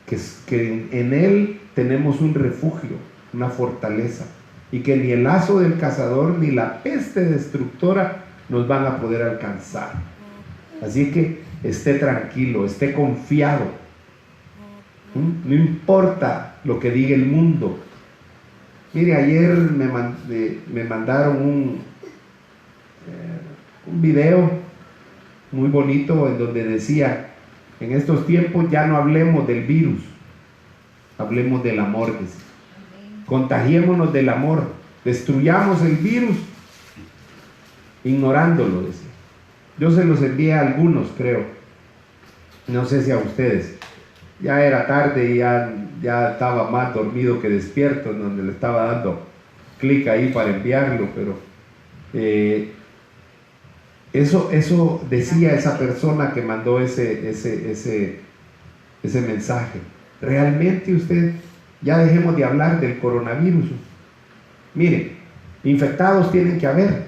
que en Él tenemos un refugio, una fortaleza, y que ni el lazo del cazador ni la peste destructora nos van a poder alcanzar. Así que esté tranquilo, esté confiado. No importa lo que diga el mundo. Mire, ayer me mandaron un video muy bonito en donde decía: en estos tiempos ya no hablemos del virus, hablemos del amor. Contagiémonos del amor, destruyamos el virus ignorándolo, decía. Yo se los envié a algunos, creo, no sé si a ustedes. Ya era tarde y ya estaba más dormido que despierto, en donde le estaba dando clic ahí para enviarlo, pero eso decía esa persona que mandó ese mensaje. Realmente usted, ya dejemos de hablar del coronavirus. Mire, infectados tienen que haber.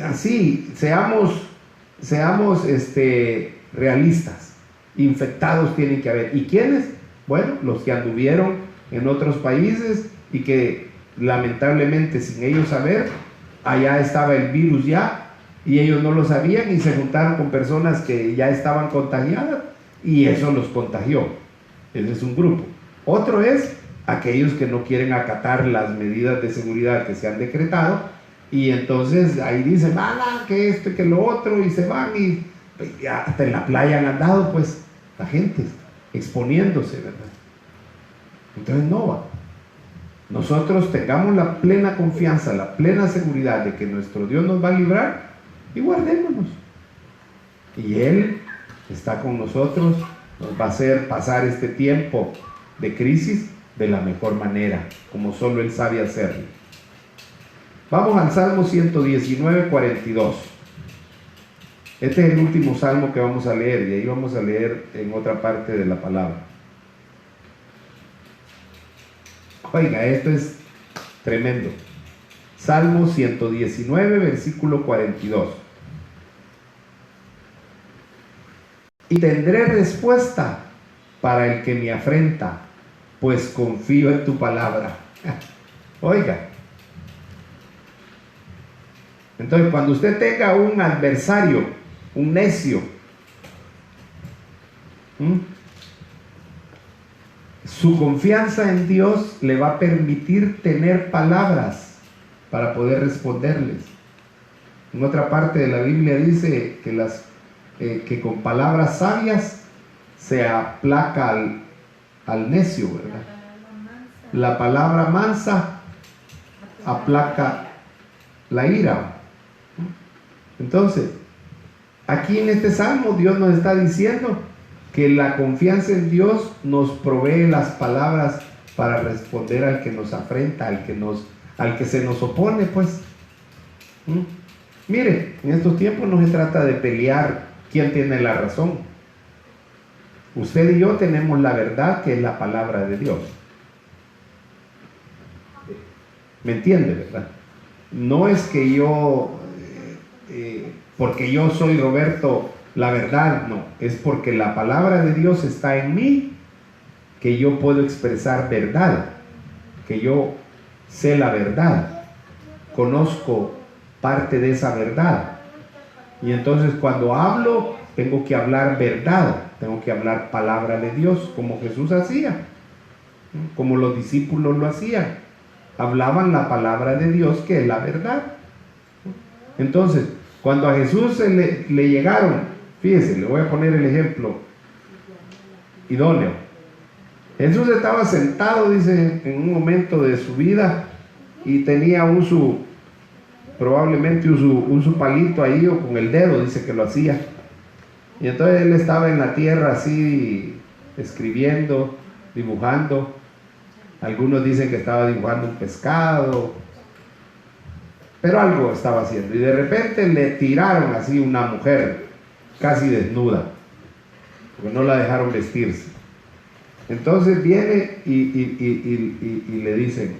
Así, seamos realistas. Infectados tienen que haber. ¿Y quiénes? Bueno, los que anduvieron en otros países y que lamentablemente sin ellos saber, allá estaba el virus ya, y ellos no lo sabían y se juntaron con personas que ya estaban contagiadas y eso los contagió. Ese es un grupo. Otro es aquellos que no quieren acatar las medidas de seguridad que se han decretado, y entonces ahí dicen, que esto y que lo otro, y se van, y hasta en la playa han andado, pues, la gente exponiéndose, ¿verdad? Entonces no va. Nosotros tengamos la plena confianza, la plena seguridad de que nuestro Dios nos va a librar, y guardémonos. Y Él está con nosotros, nos va a hacer pasar este tiempo de crisis de la mejor manera, como solo Él sabe hacerlo. Vamos al Salmo 119, 42. Este es el último salmo que vamos a leer, y ahí vamos a leer en otra parte de la palabra. Oiga, esto es tremendo. Salmo 119, versículo 42. Y tendré respuesta para el que me afrenta, pues confío en tu palabra. Oiga. Entonces, cuando usted tenga un adversario, un necio, su confianza en Dios le va a permitir tener palabras para poder responderles. En otra parte de la Biblia dice que con palabras sabias se aplaca al necio, ¿verdad? La palabra mansa aplaca la ira. Entonces, aquí en este salmo Dios nos está diciendo que la confianza en Dios nos provee las palabras para responder al que nos afrenta, al que se nos opone, pues. Mire, en estos tiempos no se trata de pelear quién tiene la razón. Usted y yo tenemos la verdad, que es la palabra de Dios. ¿Me entiende, verdad? No es que yo, porque yo soy Roberto, la verdad, no. Es porque la palabra de Dios está en mí, que yo puedo expresar verdad, que yo sé la verdad, conozco parte de esa verdad. Y entonces cuando hablo, tengo que hablar verdad, tengo que hablar palabra de Dios, como Jesús hacía, como los discípulos lo hacían. Hablaban la palabra de Dios, que es la verdad. Entonces, cuando a Jesús le llegaron, fíjese, le voy a poner el ejemplo idóneo. Jesús estaba sentado, dice, en un momento de su vida y tenía probablemente un palito ahí, o con el dedo, dice que lo hacía. Y entonces él estaba en la tierra así, escribiendo, dibujando. Algunos dicen que estaba dibujando un pescado, pero algo estaba haciendo. Y de repente le tiraron así una mujer, casi desnuda, porque no la dejaron vestirse. Entonces viene y le dicen: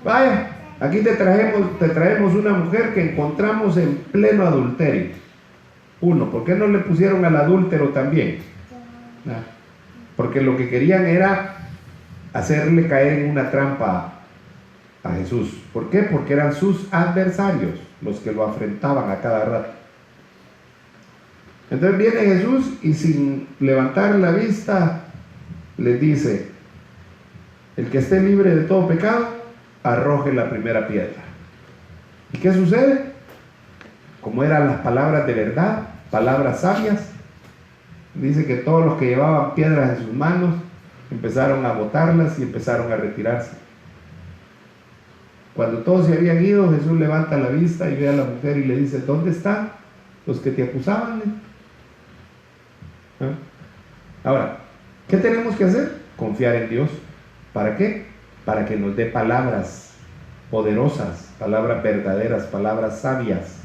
vaya, aquí te traemos una mujer que encontramos en pleno adulterio. Uno, ¿por qué no le pusieron al adúltero también? Porque lo que querían era hacerle caer en una trampa a Jesús. ¿Por qué? Porque eran sus adversarios los que lo afrentaban a cada rato. Entonces viene Jesús y sin levantar la vista les dice: el que esté libre de todo pecado, arroje la primera piedra. ¿Y qué sucede? Como eran las palabras de verdad, palabras sabias, dice que todos los que llevaban piedras en sus manos empezaron a botarlas y empezaron a retirarse. Cuando todos se habían ido, Jesús levanta la vista y ve a la mujer y le dice: ¿dónde están los que te acusaban? Ahora, ¿qué tenemos que hacer? Confiar en Dios. ¿Para qué? Para que nos dé palabras poderosas, palabras verdaderas, palabras sabias,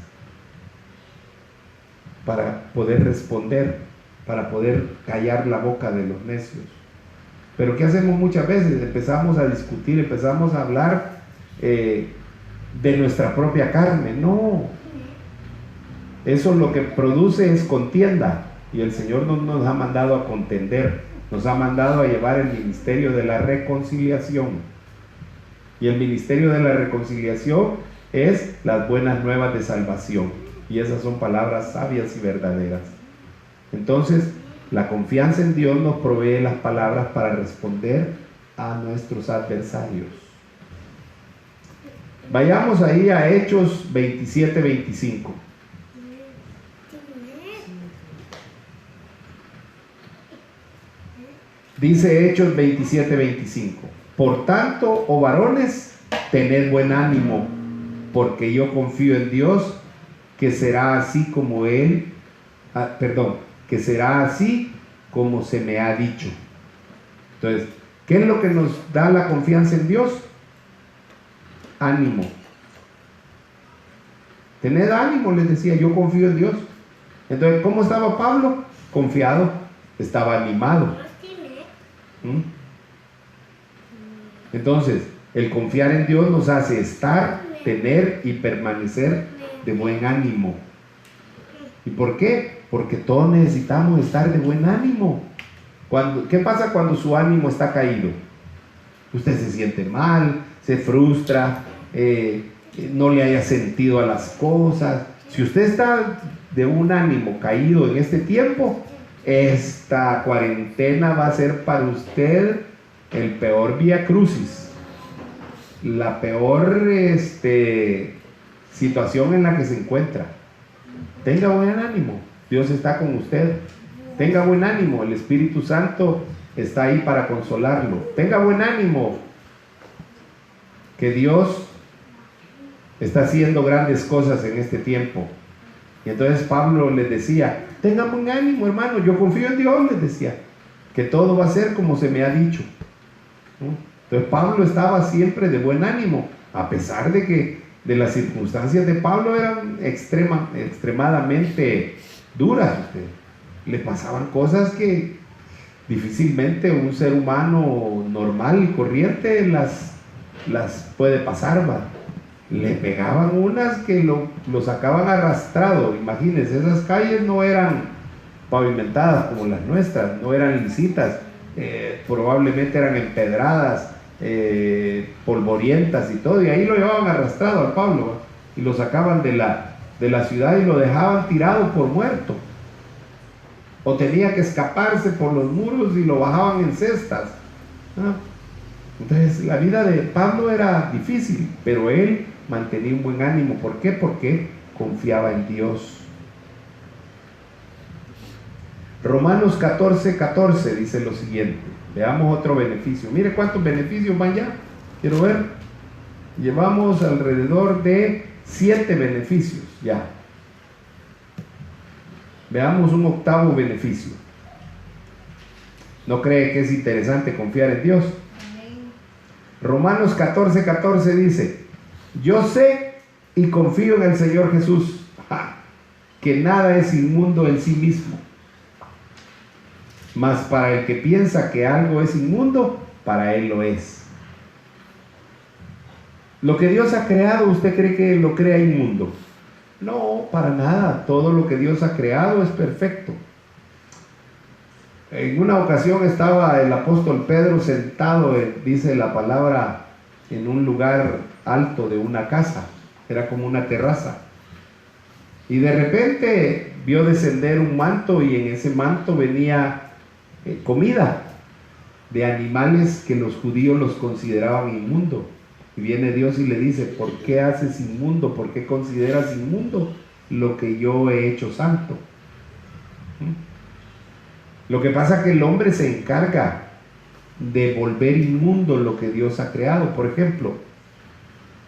para poder responder, para poder callar la boca de los necios. Pero ¿qué hacemos muchas veces? Empezamos a discutir, empezamos a hablar de nuestra propia carne. No, eso lo que produce es contienda, y el Señor no nos ha mandado a contender, nos ha mandado a llevar el ministerio de la reconciliación. Y el ministerio de la reconciliación es las buenas nuevas de salvación, y esas son palabras sabias y verdaderas. Entonces, la confianza en Dios nos provee las palabras para responder a nuestros adversarios. Vayamos ahí a Hechos 27-25. Dice Hechos 27-25: por tanto, oh varones, tened buen ánimo, porque yo confío en Dios, que será así como que será así como se me ha dicho. Entonces, ¿qué es lo que nos da la confianza en Dios? Ánimo. Tened ánimo, les decía, yo confío en Dios. Entonces, ¿cómo estaba Pablo? Confiado, estaba animado. Entonces, el confiar en Dios nos hace estar, tener y permanecer de buen ánimo. ¿Y por qué? Porque todos necesitamos estar de buen ánimo. ¿Qué pasa cuando su ánimo está caído? Usted se siente mal, se frustra, no le haya sentido a las cosas. Si usted está de un ánimo caído en este tiempo, esta cuarentena va a ser para usted el peor vía crucis, la peor situación en la que se encuentra. Tenga buen ánimo, Dios está con usted. Tenga buen ánimo, el Espíritu Santo está ahí para consolarlo. Tenga buen ánimo, que Dios está haciendo grandes cosas en este tiempo. Y entonces Pablo les decía: tengan buen ánimo, hermano, yo confío en Dios, les decía, que todo va a ser como se me ha dicho. Entonces Pablo estaba siempre de buen ánimo, a pesar de que las circunstancias de Pablo eran extremadamente duras. Le pasaban cosas que difícilmente un ser humano normal y corriente las puede pasar, ¿va? Le pegaban unas que lo sacaban arrastrado. Imagínense, esas calles no eran pavimentadas como las nuestras, no eran lisitas, probablemente eran empedradas, polvorientas y todo, y ahí lo llevaban arrastrado al Pablo, ¿va? Y lo sacaban de la ciudad y lo dejaban tirado por muerto, o tenía que escaparse por los muros y lo bajaban en cestas, ¿no? Entonces la vida de Pablo era difícil, pero él mantenía un buen ánimo. ¿Por qué? Porque confiaba en Dios. Romanos 14:14 dice lo siguiente. Veamos otro beneficio. Mire cuántos beneficios van ya. Quiero ver. Llevamos alrededor de 7 beneficios ya. Veamos un octavo beneficio. ¿No cree que es interesante confiar en Dios? Amén. Romanos 14:14 dice: yo sé y confío en el Señor Jesús, que nada es inmundo en sí mismo. Mas para el que piensa que algo es inmundo, para él lo es. Lo que Dios ha creado, ¿usted cree que lo crea inmundo? No, para nada. Todo lo que Dios ha creado es perfecto. En una ocasión estaba el apóstol Pedro sentado, dice la palabra, en un lugar alto de una casa. Era como una terraza. Y de repente vio descender un manto, y en ese manto venía comida de animales que los judíos los consideraban inmundo. Y viene Dios y le dice: ¿por qué haces inmundo? ¿Por qué consideras inmundo lo que yo he hecho santo? Lo que pasa es que el hombre se encarga de volver inmundo lo que Dios ha creado. Por ejemplo,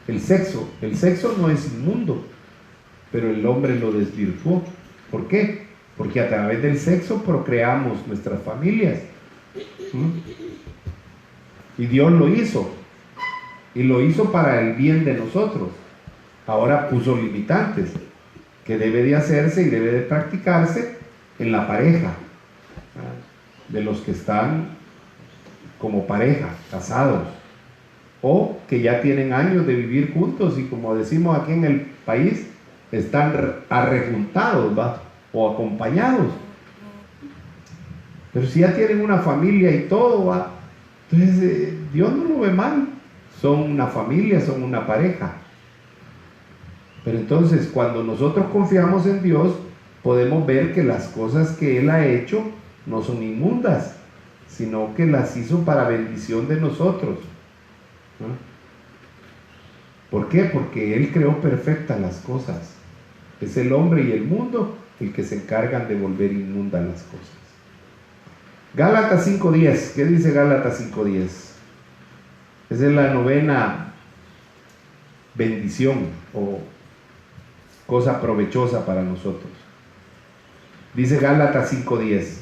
el sexo. El sexo no es inmundo, pero el hombre lo desvirtuó. ¿Por qué? Porque a través del sexo procreamos nuestras familias. Y Dios lo hizo. Y lo hizo para el bien de nosotros. Ahora puso limitantes, que debe de hacerse y debe de practicarse en la pareja, de los que están como pareja, casados, o que ya tienen años de vivir juntos y, como decimos aquí en el país, están arrejuntados, ¿va? O acompañados. Pero si ya tienen una familia y todo, ¿va? Entonces Dios no lo ve mal. Son una familia, son una pareja. Pero entonces, cuando nosotros confiamos en Dios, podemos ver que las cosas que Él ha hecho no son inmundas, sino que las hizo para bendición de nosotros. ¿No? ¿Por qué? Porque Él creó perfectas las cosas. Es el hombre y el mundo el que se encargan de volver inmundas las cosas. Gálatas 5:10. ¿Qué dice Gálatas 5:10? Esa es la novena bendición o cosa provechosa para nosotros. Dice Gálatas 5:10: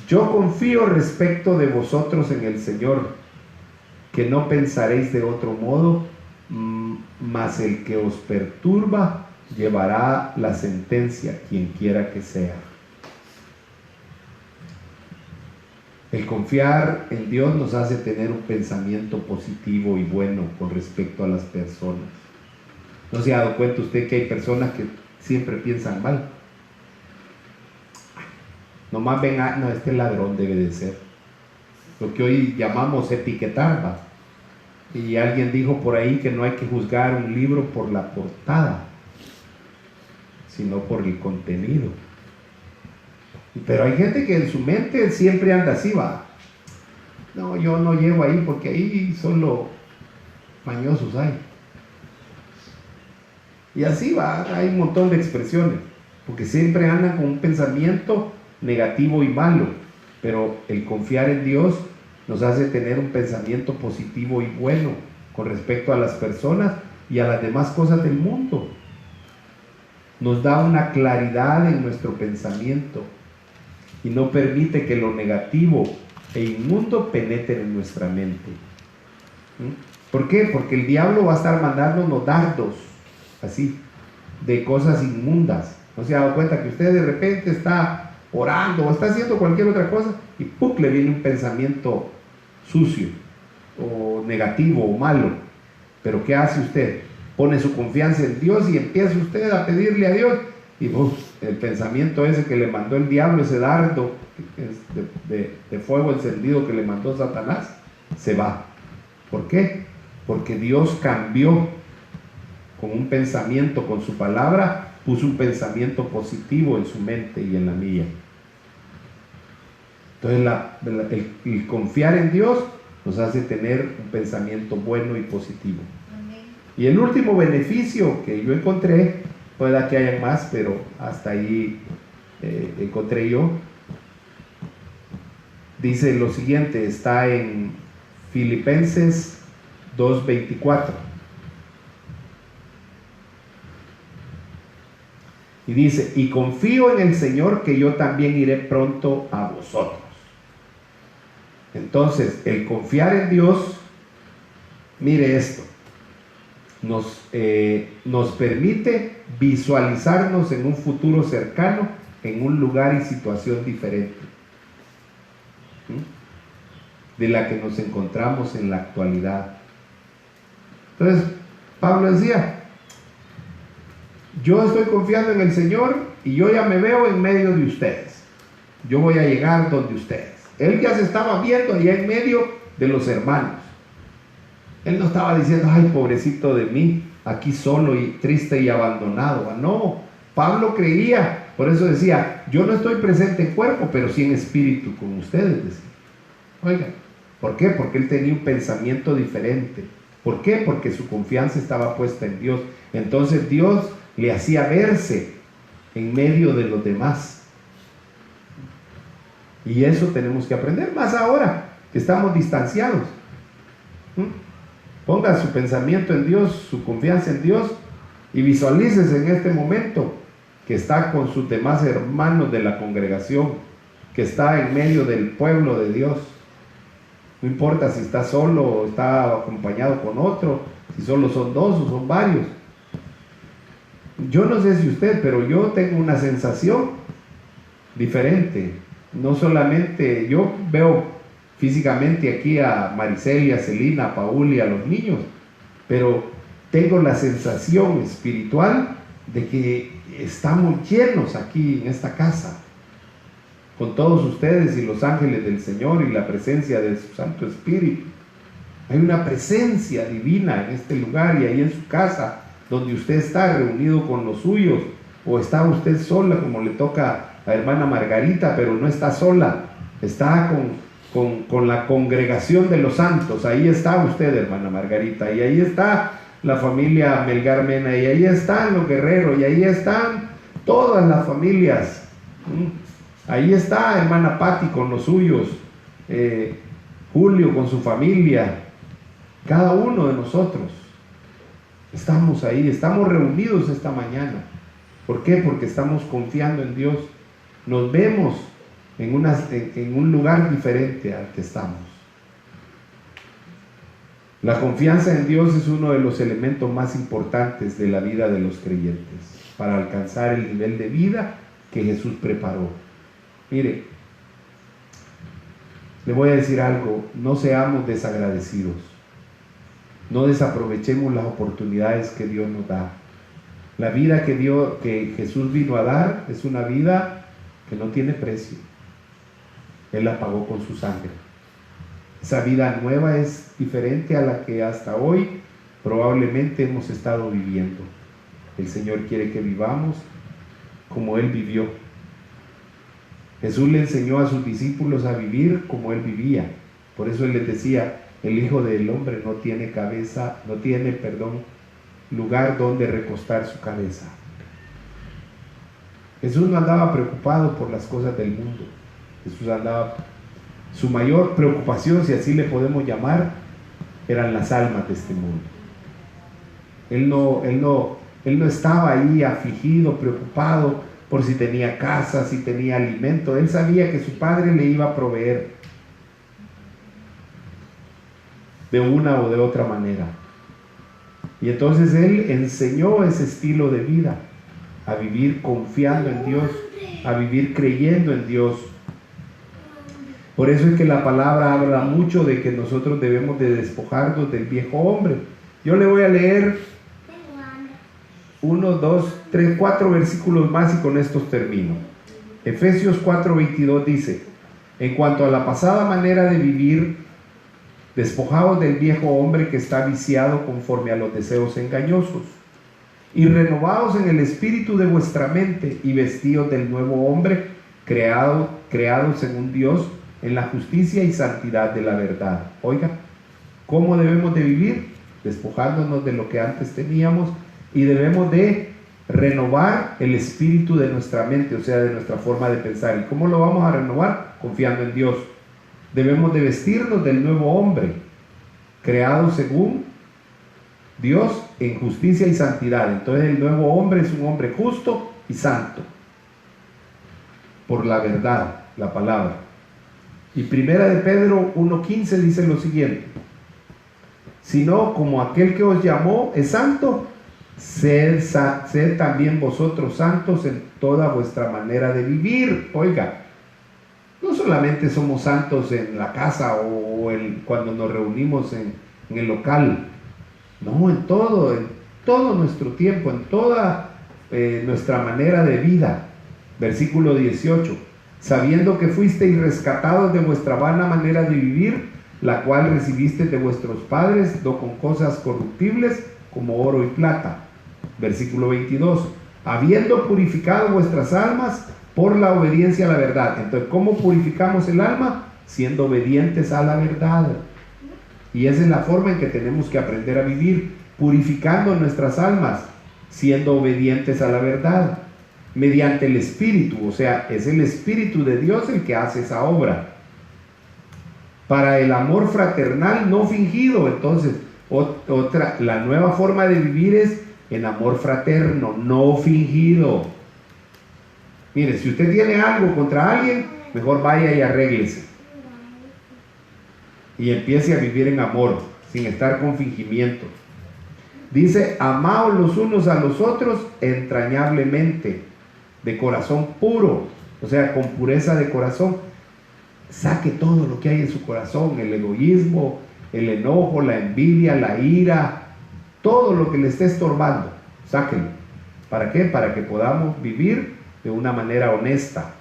yo confío respecto de vosotros en el Señor, que no pensaréis de otro modo, mas el que os perturba llevará la sentencia, quien quiera que sea. El confiar en Dios nos hace tener un pensamiento positivo y bueno con respecto a las personas. ¿No se ha dado cuenta usted que hay personas que siempre piensan mal? Nomás ven, no, este ladrón debe de ser. Lo que hoy llamamos etiquetar, ¿va? Y alguien dijo por ahí que no hay que juzgar un libro por la portada, sino por el contenido. Pero hay gente que en su mente siempre anda así, va. No, yo no llego ahí porque ahí solo mañosos hay. Y así va, hay un montón de expresiones, porque siempre andan con un pensamiento negativo y malo. Pero el confiar en Dios nos hace tener un pensamiento positivo y bueno con respecto a las personas y a las demás cosas del mundo. Nos da una claridad en nuestro pensamiento y no permite que lo negativo e inmundo penetre en nuestra mente. ¿Por qué? Porque el diablo va a estar mandándonos dardos, así, de cosas inmundas. ¿No se ha dado cuenta que usted de repente está orando o está haciendo cualquier otra cosa y ¡pum!, le viene un pensamiento sucio o negativo o malo? Pero ¿qué hace usted? Pone su confianza en Dios y empieza usted a pedirle a Dios, y el pensamiento ese que le mandó el diablo, ese dardo de fuego encendido que le mandó Satanás, se va. ¿Por qué? Porque Dios cambió con un pensamiento, con su palabra, puso un pensamiento positivo en su mente y en la mía. Entonces el confiar en Dios nos hace tener un pensamiento bueno y positivo. Amén. Y el último beneficio que yo encontré, pueda que haya más, pero hasta ahí encontré yo. Dice lo siguiente, está en Filipenses 2:24. Y dice, y confío en el Señor que yo también iré pronto a vosotros. Entonces, el confiar en Dios, mire esto, nos permite visualizarnos en un futuro cercano, en un lugar y situación diferente de la que nos encontramos en la actualidad. Entonces, Pablo decía, yo estoy confiando en el Señor y yo ya me veo en medio de ustedes. Yo voy a llegar donde ustedes. Él ya se estaba viendo allá en medio de los hermanos. Él no estaba diciendo, ay, pobrecito de mí, aquí solo y triste y abandonado. No, Pablo creía, por eso decía, yo no estoy presente en cuerpo, pero sí en espíritu con ustedes. Decía. Oigan, ¿por qué? Porque él tenía un pensamiento diferente. ¿Por qué? Porque su confianza estaba puesta en Dios. Entonces Dios le hacía verse en medio de los demás. Y eso tenemos que aprender, más ahora que estamos distanciados. Ponga su pensamiento en Dios, su confianza en Dios, y visualícese en este momento que está con sus demás hermanos de la congregación, que está en medio del pueblo de Dios. No importa si está solo o está acompañado con otro, si solo son dos o son varios. Yo no sé si usted, pero yo tengo una sensación diferente. No solamente yo veo físicamente aquí a Maricel y a Celina, a Paul y a los niños, pero tengo la sensación espiritual de que estamos llenos aquí en esta casa, con todos ustedes y los ángeles del Señor y la presencia de su Santo Espíritu. Hay una presencia divina en este lugar y ahí en su casa, donde usted está reunido con los suyos, o está usted sola como le toca a la hermana Margarita, pero no está sola, está con la congregación de los santos. Ahí está usted, hermana Margarita, y ahí está la familia Melgar Mena, y ahí están los guerreros, y ahí están todas las familias. Ahí está hermana Patti con los suyos, Julio con su familia, cada uno de nosotros estamos ahí, estamos reunidos esta mañana. ¿Por qué? Porque estamos confiando en Dios. Nos vemos en un lugar diferente al que estamos. La confianza en Dios es uno de los elementos más importantes de la vida de los creyentes para alcanzar el nivel de vida que Jesús preparó. Mire, le voy a decir algo, no seamos desagradecidos, no desaprovechemos las oportunidades que Dios nos da. La vida que Jesús vino a dar es una vida que no tiene precio. Él la pagó con su sangre. Esa vida nueva es diferente a la que hasta hoy probablemente hemos estado viviendo. El Señor quiere que vivamos como Él vivió. Jesús le enseñó a sus discípulos a vivir como Él vivía. Por eso Él les decía, el Hijo del Hombre no tiene lugar donde recostar su cabeza. Jesús no andaba preocupado por las cosas del mundo. Jesús andaba, su mayor preocupación, si así le podemos llamar, eran las almas de este mundo. Él no estaba ahí afligido, preocupado por si tenía casa, si tenía alimento. Él sabía que su Padre le iba a proveer de una o de otra manera. Y entonces Él enseñó ese estilo de vida, a vivir confiando en Dios, a vivir creyendo en Dios. Por eso es que la palabra habla mucho de que nosotros debemos de despojarnos del viejo hombre. Yo le voy a leer 1, 2, 3, 4 versículos más y con estos termino. Efesios 4:22 dice: en cuanto a la pasada manera de vivir, despojaos del viejo hombre que está viciado conforme a los deseos engañosos, y renovaos en el espíritu de vuestra mente, y vestíos del nuevo hombre, creados según Dios, en la justicia y santidad de la verdad. Oiga, ¿cómo debemos de vivir? Despojándonos de lo que antes teníamos, y debemos de renovar el espíritu de nuestra mente, o sea, de nuestra forma de pensar. ¿Y cómo lo vamos a renovar? Confiando en Dios. Debemos de vestirnos del nuevo hombre, creado según Dios en justicia y santidad. Entonces el nuevo hombre es un hombre justo y santo, por la verdad, la palabra. Y primera de Pedro 1:15 dice lo siguiente: sino como aquel que os llamó es santo, sed también vosotros santos en toda vuestra manera de vivir. Oiga, no solamente somos santos en la casa o cuando nos reunimos en el local, no, en todo nuestro tiempo, en toda nuestra manera de vida. Versículo 18: sabiendo que fuisteis rescatados de vuestra vana manera de vivir, la cual recibisteis de vuestros padres, no con cosas corruptibles como oro y plata. Versículo 22: habiendo purificado vuestras almas por la obediencia a la verdad. Entonces, ¿cómo purificamos el alma? Siendo obedientes a la verdad. Y esa es la forma en que tenemos que aprender a vivir, purificando nuestras almas, siendo obedientes a la verdad, mediante el Espíritu. O sea, es el Espíritu de Dios el que hace esa obra. Para el amor fraternal no fingido. Entonces, la nueva forma de vivir es en amor fraterno, no fingido. Mire, si usted tiene algo contra alguien, mejor vaya y arréglese. Y empiece a vivir en amor, sin estar con fingimiento. Dice: amaos los unos a los otros entrañablemente, de corazón puro, o sea, con pureza de corazón. Saque todo lo que hay en su corazón, el egoísmo, el enojo, la envidia, la ira, todo lo que le esté estorbando, sáquenlo. ¿Para qué? Para que podamos vivir de una manera honesta,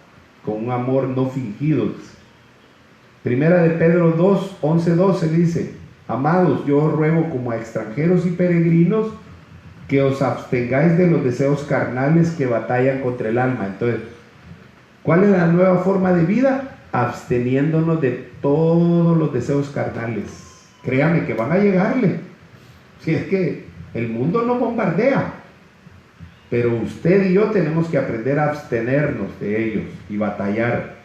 con un amor no fingido. Primera de Pedro 2, 11, 12 dice: amados, yo os ruego como a extranjeros y peregrinos que os abstengáis de los deseos carnales que batallan contra el alma. Entonces, ¿cuál es la nueva forma de vida? Absteniéndonos de todos los deseos carnales. Créame que van a llegarle. Si es que el mundo no bombardea, pero usted y yo tenemos que aprender a abstenernos de ellos y batallar,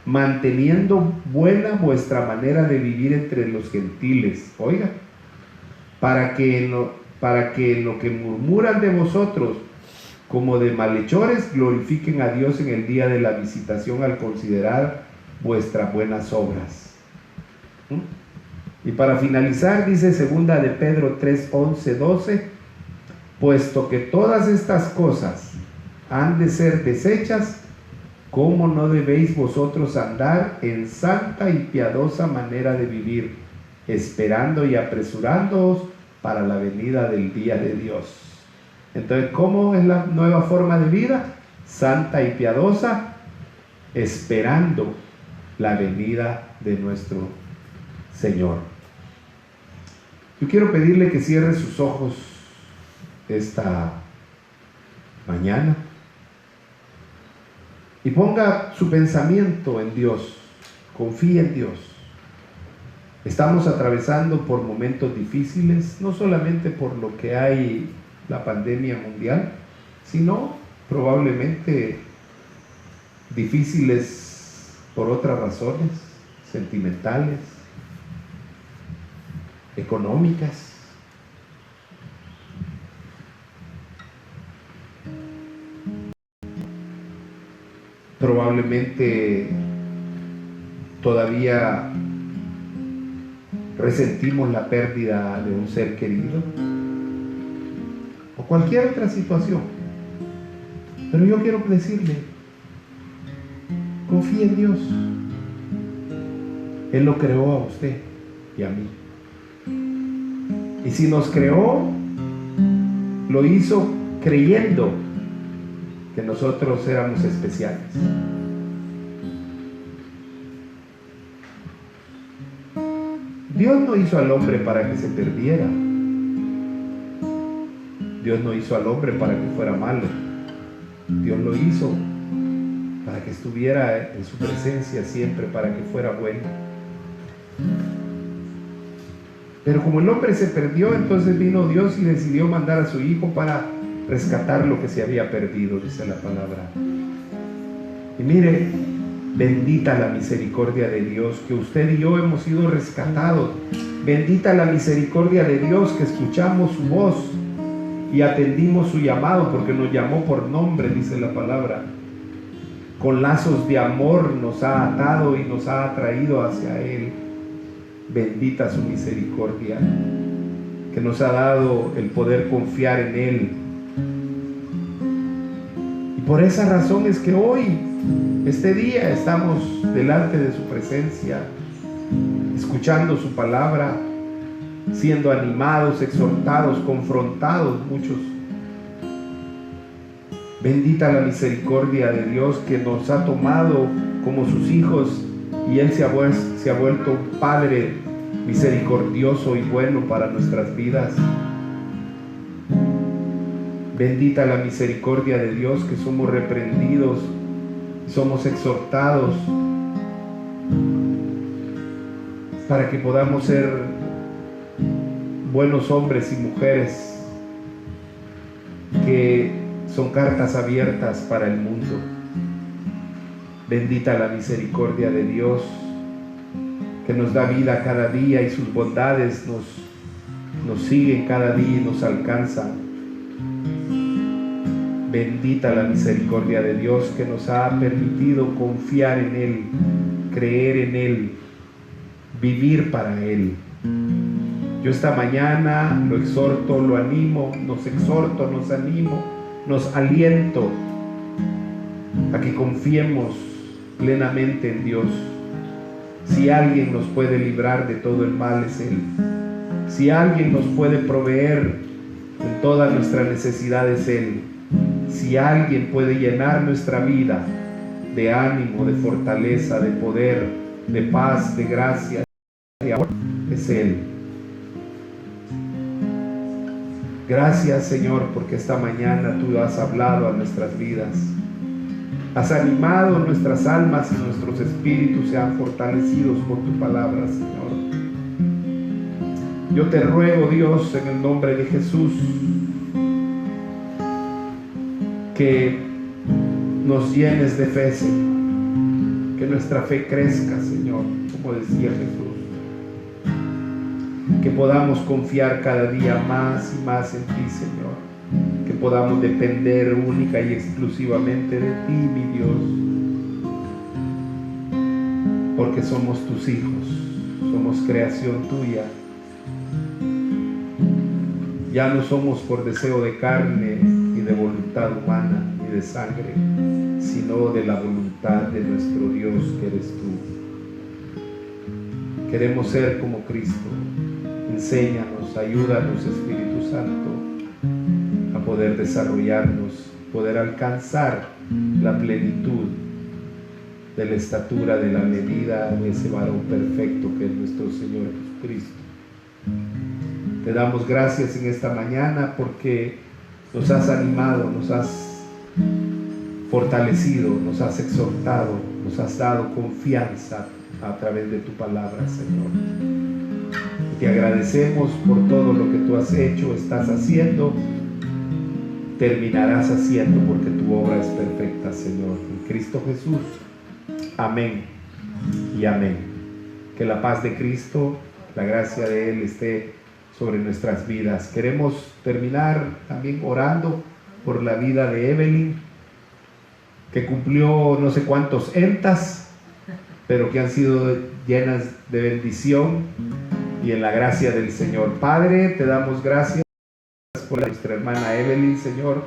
manteniendo buena vuestra manera de vivir entre los gentiles. Oiga, para que en lo que murmuran de vosotros como de malhechores, glorifiquen a Dios en el día de la visitación al considerar vuestras buenas obras. Y para finalizar, dice segunda de Pedro 3, 11, 12: puesto que todas estas cosas han de ser deshechas, ¿cómo no debéis vosotros andar en santa y piadosa manera de vivir, esperando y apresurándoos para la venida del día de Dios? Entonces, ¿cómo es la nueva forma de vida? Santa y piadosa, esperando la venida de nuestro Señor. Yo quiero pedirle que cierre sus ojos esta mañana y ponga su pensamiento en Dios. Confíe en Dios. Estamos atravesando por momentos difíciles, no solamente por lo que hay la pandemia mundial, sino probablemente difíciles por otras razones, sentimentales, económicas. Probablemente todavía resentimos la pérdida de un ser querido o cualquier otra situación. Pero yo quiero decirle, confíe en Dios. Él lo creó a usted y a mí. Y si nos creó, lo hizo creyendo que nosotros éramos especiales. Dios no hizo al hombre para que se perdiera. Dios no hizo al hombre para que fuera malo. Dios lo hizo para que estuviera en su presencia siempre, para que fuera bueno. Pero como el hombre se perdió, entonces vino Dios y decidió mandar a su Hijo para rescatar lo que se había perdido, dice la palabra. Y mire, bendita la misericordia de Dios, que usted y yo hemos sido rescatados. Bendita la misericordia de Dios, que escuchamos su voz y atendimos su llamado, porque nos llamó por nombre, dice la palabra. Con lazos de amor nos ha atado y nos ha atraído hacia Él. Bendita su misericordia, que nos ha dado el poder confiar en Él. Y por esa razón es que hoy, este día, estamos delante de su presencia, escuchando su palabra, siendo animados, exhortados, confrontados muchos. Bendita la misericordia de Dios, que nos ha tomado como sus hijos y Él se ha vuelto un Padre misericordioso y bueno para nuestras vidas. Bendita la misericordia de Dios, que somos reprendidos, somos exhortados para que podamos ser buenos hombres y mujeres que son cartas abiertas para el mundo. Bendita la misericordia de Dios, que nos da vida cada día y sus bondades nos siguen cada día y nos alcanzan. Bendita la misericordia de Dios, que nos ha permitido confiar en Él, creer en Él, vivir para Él. Yo esta mañana lo exhorto, lo animo, nos exhorto, nos animo, nos aliento a que confiemos plenamente en Dios. Si alguien nos puede librar de todo el mal, es Él. Si alguien nos puede proveer en toda nuestra necesidad, es Él. Si alguien puede llenar nuestra vida de ánimo, de fortaleza, de poder, de paz, de gracia, de amor, es Él. Gracias, Señor, porque esta mañana tú has hablado a nuestras vidas. Has animado nuestras almas y nuestros espíritus sean fortalecidos por tu palabra, Señor. Yo te ruego, Dios, en el nombre de Jesús, que nos llenes de fe, Señor. Que nuestra fe crezca, Señor, como decía Jesús. Que podamos confiar cada día más y más en ti, Señor. Que podamos depender única y exclusivamente de ti, mi Dios. Porque somos tus hijos, somos creación tuya. Ya no somos por deseo de carne y de voluntad humana ni de sangre, sino de la voluntad de nuestro Dios, que eres tú. Queremos ser como Cristo. Enséñanos, ayúdanos, Espíritu Santo, a poder desarrollarnos, poder alcanzar la plenitud de la estatura, de la medida de ese varón perfecto que es nuestro Señor Jesucristo. Te damos gracias en esta mañana porque nos has animado, nos has fortalecido, nos has exhortado, nos has dado confianza a través de tu palabra, Señor. Te agradecemos por todo lo que tú has hecho, estás haciendo, terminarás haciendo, porque tu obra es perfecta, Señor. En Cristo Jesús. Amén y amén. Que la paz de Cristo, la gracia de Él esté sobre nuestras vidas. Queremos terminar también orando por la vida de Evelyn, que cumplió no sé cuántos entas, pero que han sido llenas de bendición y en la gracia del Señor. Padre, te damos gracias por nuestra hermana Evelyn, Señor.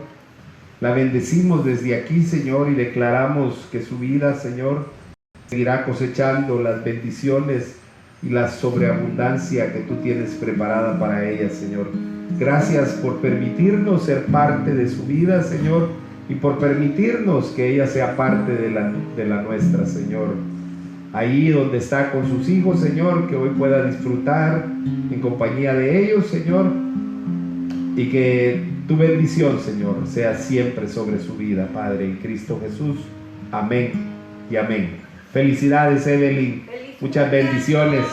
La bendecimos desde aquí, Señor, y declaramos que su vida, Señor, seguirá cosechando las bendiciones y la sobreabundancia que tú tienes preparada para ella, Señor. Gracias por permitirnos ser parte de su vida, Señor, y por permitirnos que ella sea parte de la nuestra, Señor. Ahí donde está con sus hijos, Señor, que hoy pueda disfrutar en compañía de ellos, Señor, y que tu bendición, Señor, sea siempre sobre su vida, Padre, en Cristo Jesús. Amén y amén. Felicidades, Evelyn. Muchas bendiciones.